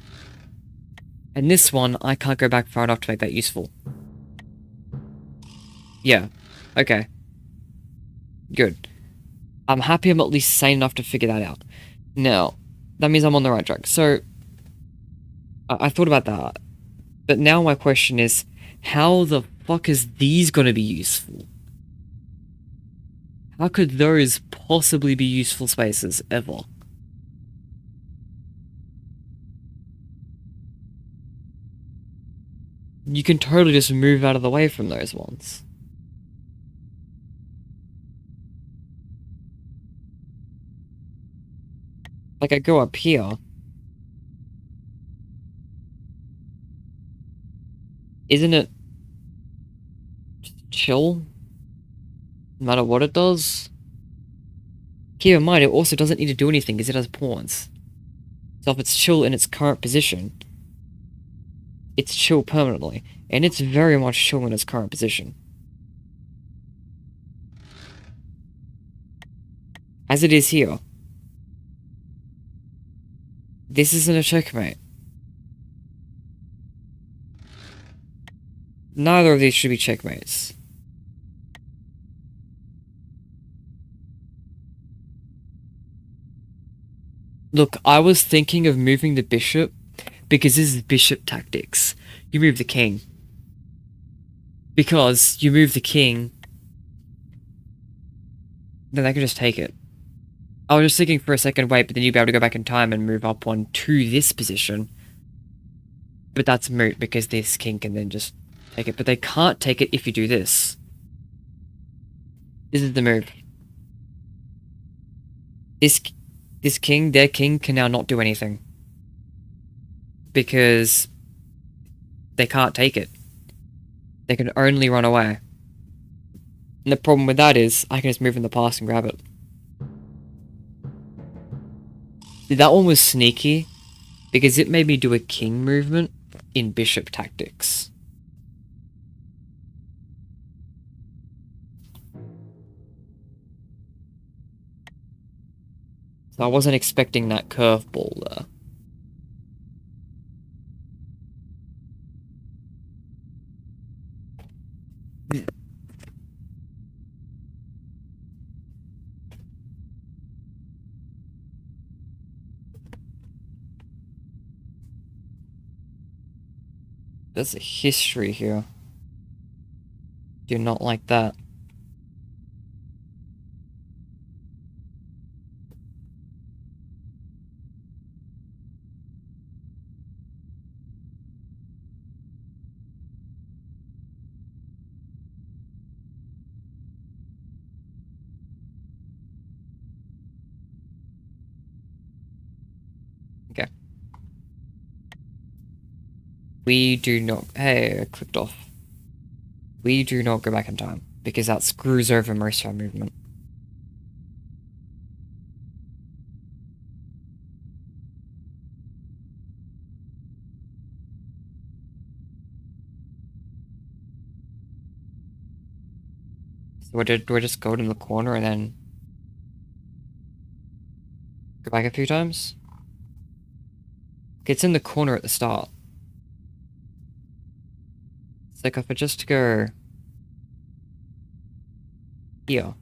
And this one, I can't go back far enough to make that useful. Yeah. Okay. Good. I'm happy I'm at least sane enough to figure that out. Now, that means I'm on the right track. So, I thought about that. But now my question is, how the fuck is these gonna be useful? How could those possibly be useful spaces, ever? You can totally just move out of the way from those ones. Like, I go up here. Isn't it chill? No matter what it does? Keep in mind, it also doesn't need to do anything because it has pawns. So if it's chill in its current position, it's chill permanently. And it's very much chill in its current position. As it is here. This isn't a checkmate. Neither of these should be checkmates. Look, I was thinking of moving the bishop because this is bishop tactics. You move the king. Because you move the king, then they can just take it. I was just thinking for a second, wait, but then you'd be able to go back in time and move up one to this position. But that's moot because this king can then just take it. But they can't take it if you do this. This is the move. This king, their king, can now not do anything. Because they can't take it. They can only run away. And the problem with that is, I can just move in the past and grab it. That one was sneaky, because it made me do a king movement in bishop tactics. So I wasn't expecting that curveball there. There's a history here. Do not like that. We do not. Hey, I clicked off. We do not go back in time because that screws over most of our movement. So do I just go in the corner and then go back a few times? It's in the corner at the start. It's like if I just go here,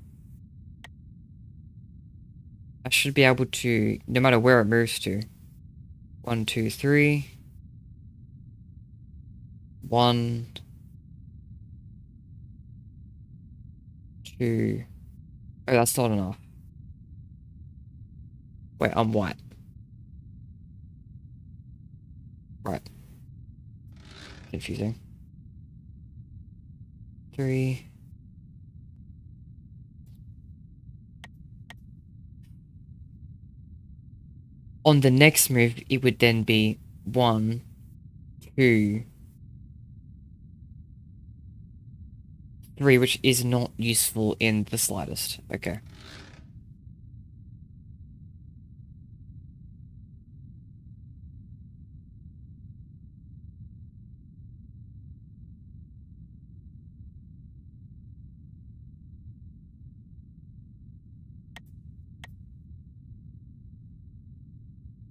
I should be able to, no matter where it moves to. 1, 2, 3. 1, 2. Oh, that's not enough. Wait, I'm white. Right. Confusing. 3. On the next move, it would then be 1, 2, 3, which is not useful in the slightest. Okay.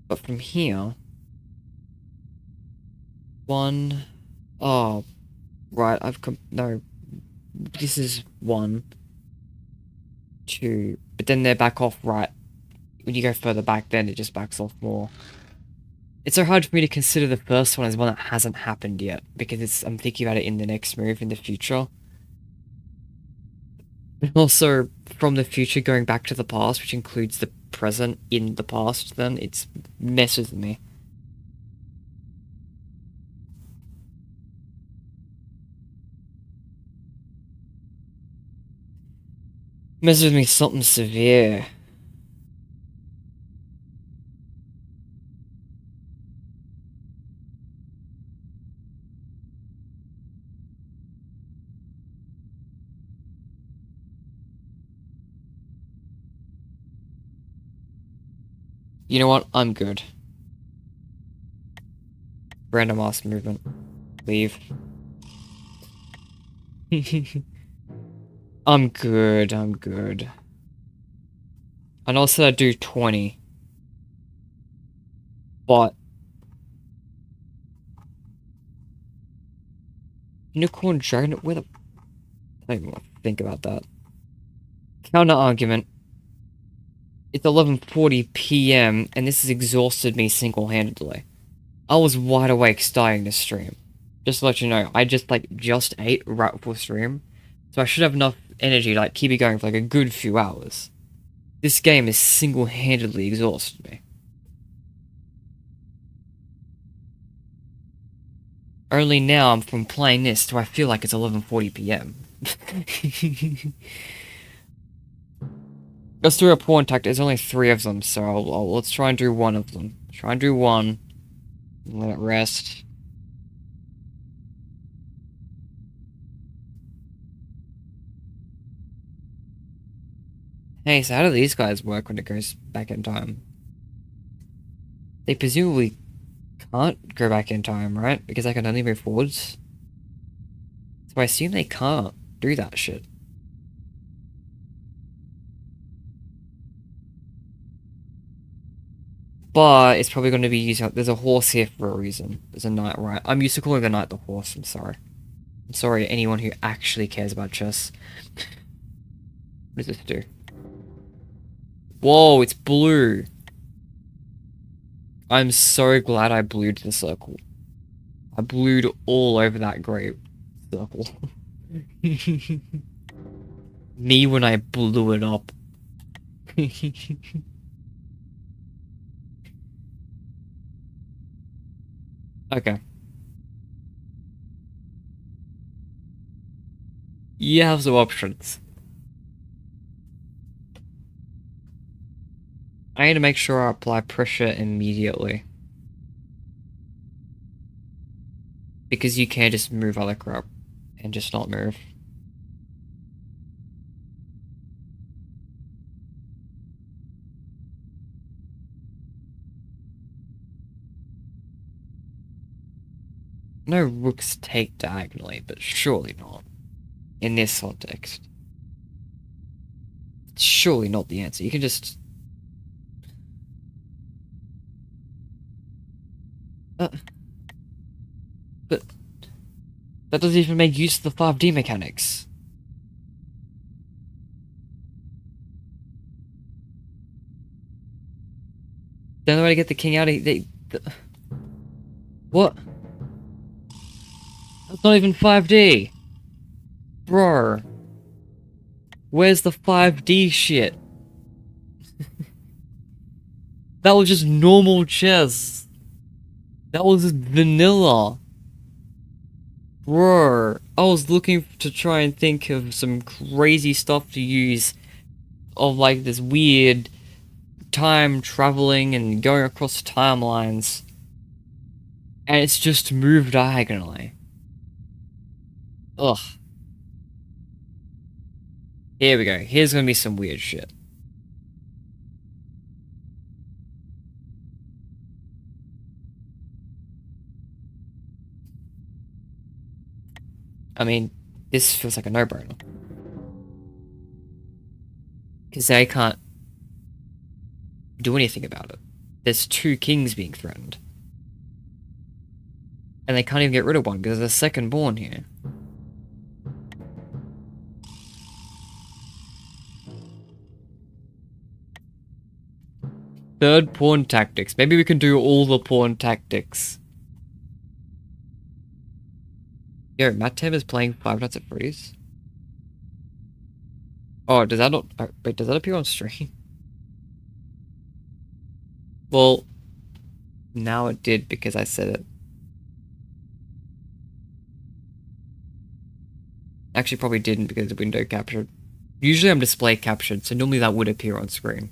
But from here, 1. Oh, right. No. This is 1, 2. But then they're back off right. When you go further back, then it just backs off more. It's so hard for me to consider the first one as one that hasn't happened yet because I'm thinking about it in the next move in the future. But also, from the future going back to the past, which includes the present in the past, then it messes with me. Messes with me something severe. You know what? I'm good. Random ass movement. Leave. I'm good, I'm good. I know I said I'd do 20. But Unicorn Dragon, where the... I don't even want to think about that. Counter argument. It's 11:40 p.m. and this has exhausted me single-handedly. I was wide awake starting this stream. Just to let you know, I just ate right before stream. So I should have enough energy to keep it going for a good few hours. This game has single-handedly exhausted me. Only now from playing this do I feel like it's 11:40 p.m. Let's do a pawn tactic. There's only 3 of them, so let's try and do one of them. Try and do one. Let it rest. Hey, so how do these guys work when it goes back in time? They presumably can't go back in time, right? Because I can only move forwards. So I assume they can't do that shit. But it's probably going to be used. There's a horse here for a reason. There's a knight, right? I'm used to calling the knight the horse. I'm sorry. I'm sorry, anyone who actually cares about chess. What does this do? Whoa, it's blue. I'm so glad I blued the circle. I blued all over that great circle. Me when I blew it up. Okay. You have some options. I need to make sure I apply pressure immediately. Because you can just move other crap and just not move. No rooks take diagonally, but surely not. In this context. It's surely not the answer. You can just... but that doesn't even make use of the 5D mechanics. The only way to get the king out of... what? That's not even 5D! Bro. Where's the 5D shit? That was just normal chess. That was just vanilla. Bro. I was looking to try and think of some crazy stuff to use of like this weird time traveling and going across timelines. And it's just moved diagonally. Ugh. Here we go. Here's gonna be some weird shit. I mean, this feels like a no-brainer. Because they can't do anything about it. There's two kings being threatened. And they can't even get rid of one because there's a second born here. Third pawn tactics. Maybe we can do all the pawn tactics. Yo, Matt Tam is playing Five Nights at Freddy's. Oh, does that not... wait, does that appear on stream? Well, now it did because I said it. Actually, probably didn't because the window captured. Usually I'm display captured, so normally that would appear on screen.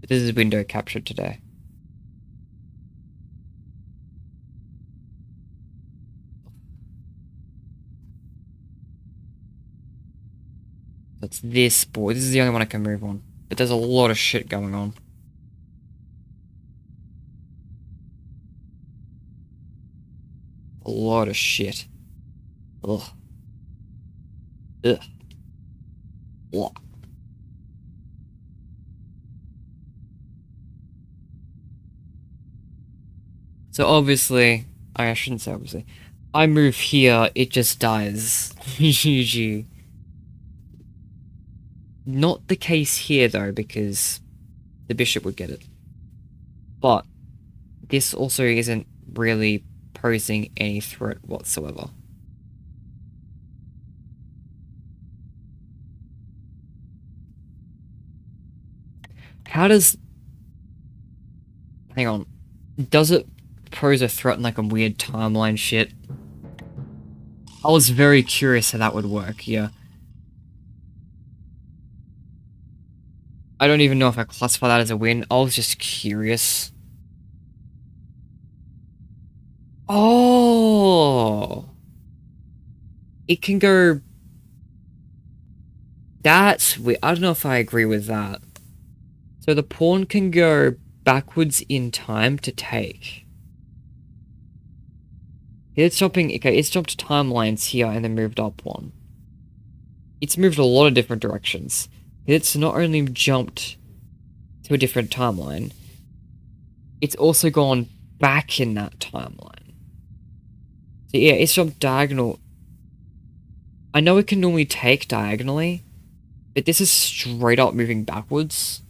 This is window captured today. That's this board. This is the only one I can move on. But there's a lot of shit going on. A lot of shit. Ugh. Ugh. Blah. So obviously, I shouldn't say obviously. I move here, it just dies. GG. Not the case here though, because the bishop would get it. But this also isn't really posing any threat whatsoever. How does... hang on. Does it pose a threat in like a weird timeline shit? I was very curious how that would work, yeah. I don't even know if I classify that as a win. I was just curious. Oh! It can go... that's weird. I don't know if I agree with that. So the pawn can go backwards in time to take. It's jumping... okay, it's jumped timelines here and then moved up one. It's moved a lot of different directions. It's not only jumped to a different timeline, it's also gone back in that timeline. So yeah, it's jumped diagonal. I know it can normally take diagonally, but this is straight up moving backwards.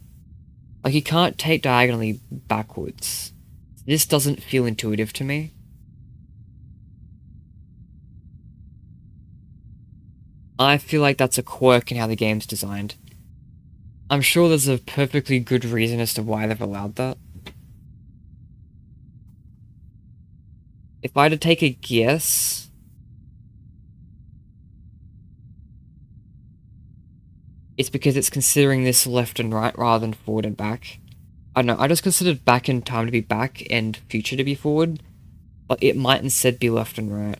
Like, you can't take diagonally backwards. This doesn't feel intuitive to me. I feel like that's a quirk in how the game's designed. I'm sure there's a perfectly good reason as to why they've allowed that. If I had to take a guess... it's because it's considering this left and right rather than forward and back. I don't know, I just considered back in time to be back and future to be forward. But it might instead be left and right.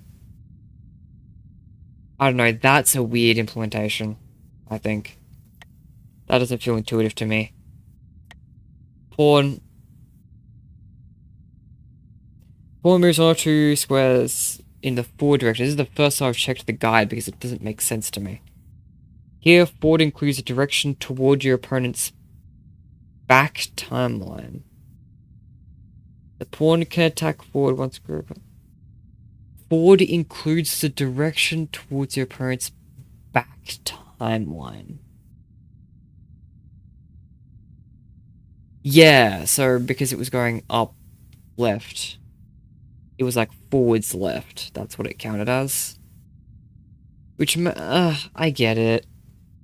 I don't know, that's a weird implementation, I think. That doesn't feel intuitive to me. Pawn. Pawn moves 1 or 2 squares in the forward direction. This is the first time I've checked the guide because it doesn't make sense to me. Here, forward includes a direction toward your opponent's back timeline. The pawn can attack forward once group. Forward includes the direction towards your opponent's back timeline. Yeah, so because it was going up left, it was like forwards left. That's what it counted as. Which, I get it.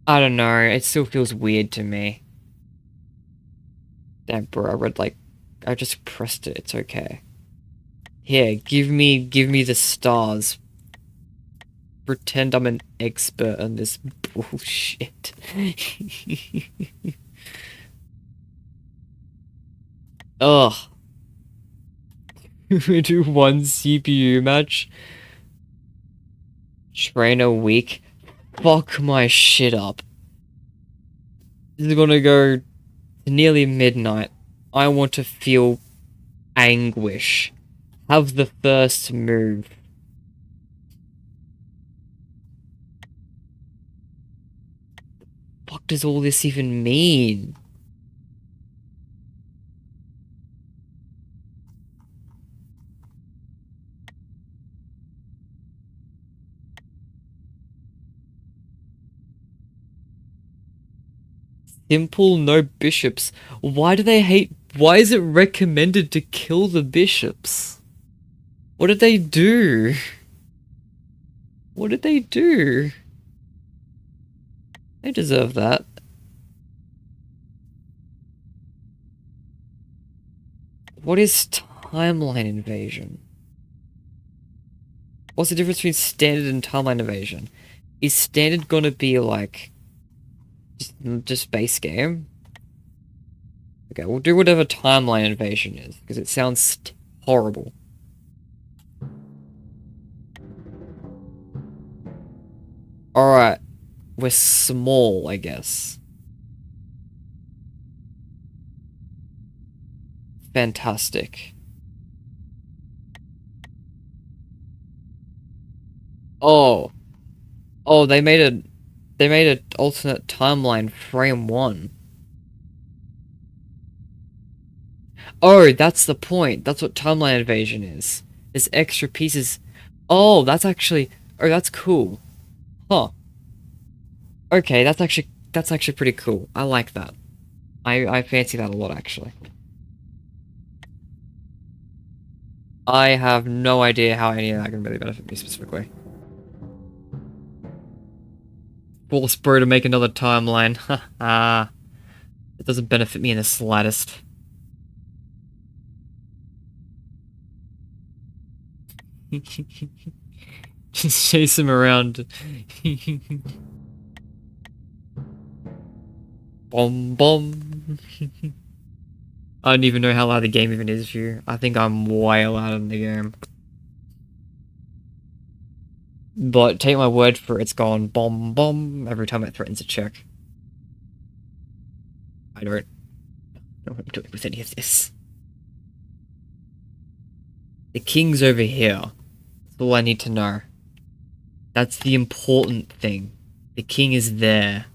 I don't know, it still feels weird to me. Damn, bro, I just pressed it, it's okay. Here, give me the stars. Pretend I'm an expert on this bullshit. Ugh. We do one CPU match. Train a week. Fuck my shit up. This is gonna go to nearly midnight. I want to feel anguish. Have the first move. What does all this even mean? Simple, no bishops. Why do they hate? Why is it recommended to kill the bishops? What did they do? What did they do? They deserve that. What is timeline invasion? What's the difference between standard and timeline invasion? Is standard gonna be like just base game? Okay, we'll do whatever timeline invasion is, because it sounds horrible. Alright, we're small, I guess. Fantastic. Oh. Oh, they made an alternate timeline frame 1. Oh, that's the point. That's what timeline invasion is. There's extra pieces. Oh, that's actually... Oh, that's cool. Huh. Okay, that's actually pretty cool. I like that. I fancy that a lot, actually. I have no idea how any of that can really benefit me specifically. Force Bro to make another timeline. Haha. It doesn't benefit me in the slightest. Just chase him around. Bomb bomb. I don't even know how loud the game even is here. I think I'm way loud in the game. But take my word for it, it's gone bomb bomb every time it threatens a check. I don't know what I'm doing with any of this. The king's over here. That's all I need to know. That's the important thing. The king is there.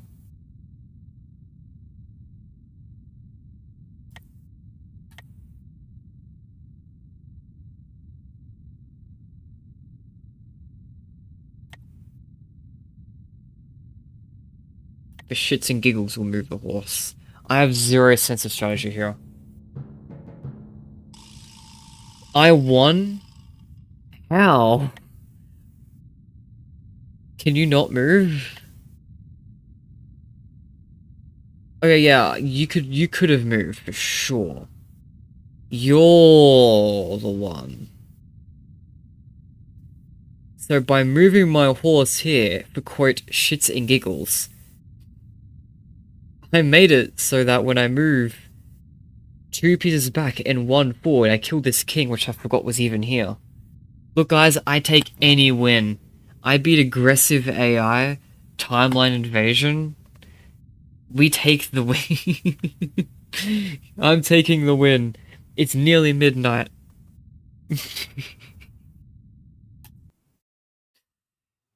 For shits and giggles, we'll move the horse. I have zero sense of strategy here. I won? How? Can you not move? Okay, yeah, you could have moved for sure. You're the one. So by moving my horse here for quote shits and giggles, I made it so that when I move 2 pieces back and 1 forward, I kill this king, which I forgot was even here. Look, guys, I take any win. I beat aggressive AI, timeline invasion. We take the win. I'm taking the win. It's nearly midnight.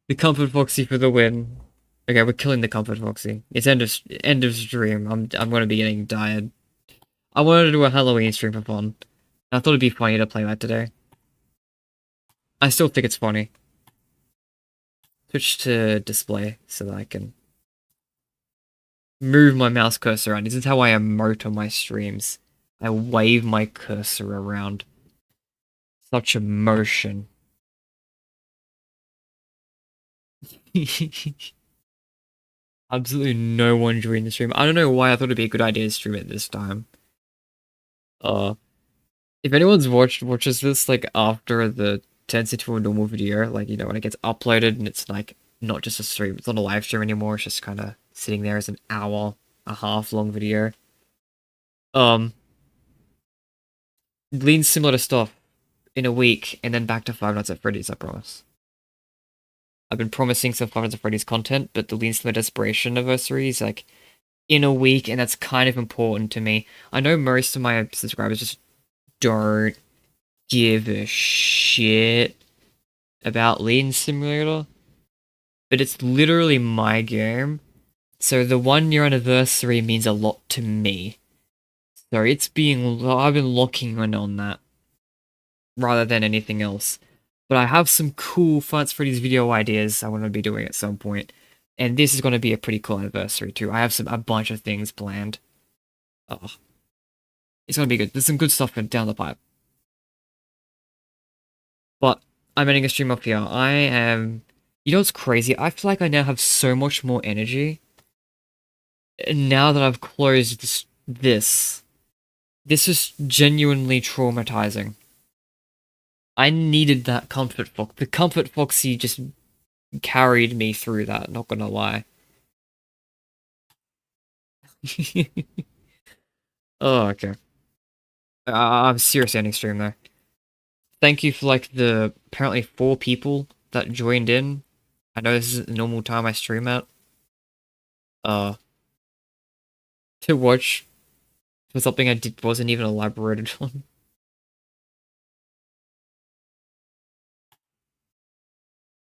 The Comfort Foxy for the win. Okay, we're killing the Comfort Foxy. It's end of stream. I'm gonna be getting tired. I wanted to do a Halloween stream for fun. I thought it'd be funny to play that today. I still think it's funny. Switch to display so that I can move my mouse cursor around. This is how I emote on my streams. I wave my cursor around. Such emotion. Absolutely no one joined the stream. I don't know why I thought it'd be a good idea to stream it this time. Uh, if anyone's watches this like after the turns into a normal video, like you know when it gets uploaded and it's like not just a stream, it's not a live stream anymore. It's just kind of sitting there as an hour, a half long video. Um, leans similar to stuff in a week, and then back to Five Nights at Freddy's. I promise. I've been promising some Five Nights at Freddy's content, but the Lean Slimmer Desperation anniversary is like in a week, and that's kind of important to me. I know most of my subscribers just don't give a shit about Lean Simulator, but it's literally my game, so the 1 year anniversary means a lot to me. So I've been locking in on that rather than anything else. But I have some cool Five Nights at Freddy's video ideas I want to be doing at some point. And this is going to be a pretty cool anniversary too. I have a bunch of things planned. Oh, it's going to be good. There's some good stuff down the pipe. But I'm ending a stream up here. You know what's crazy? I feel like I now have so much more energy. Now that I've closed this is genuinely traumatizing. I needed that Comfort Fox. The Comfort Foxy just carried me through that, not gonna lie. Oh, okay. I'm seriously ending stream though. Thank you for like the apparently 4 people that joined in. I know this isn't the normal time I stream at. Uh, to watch for something I wasn't even elaborated on.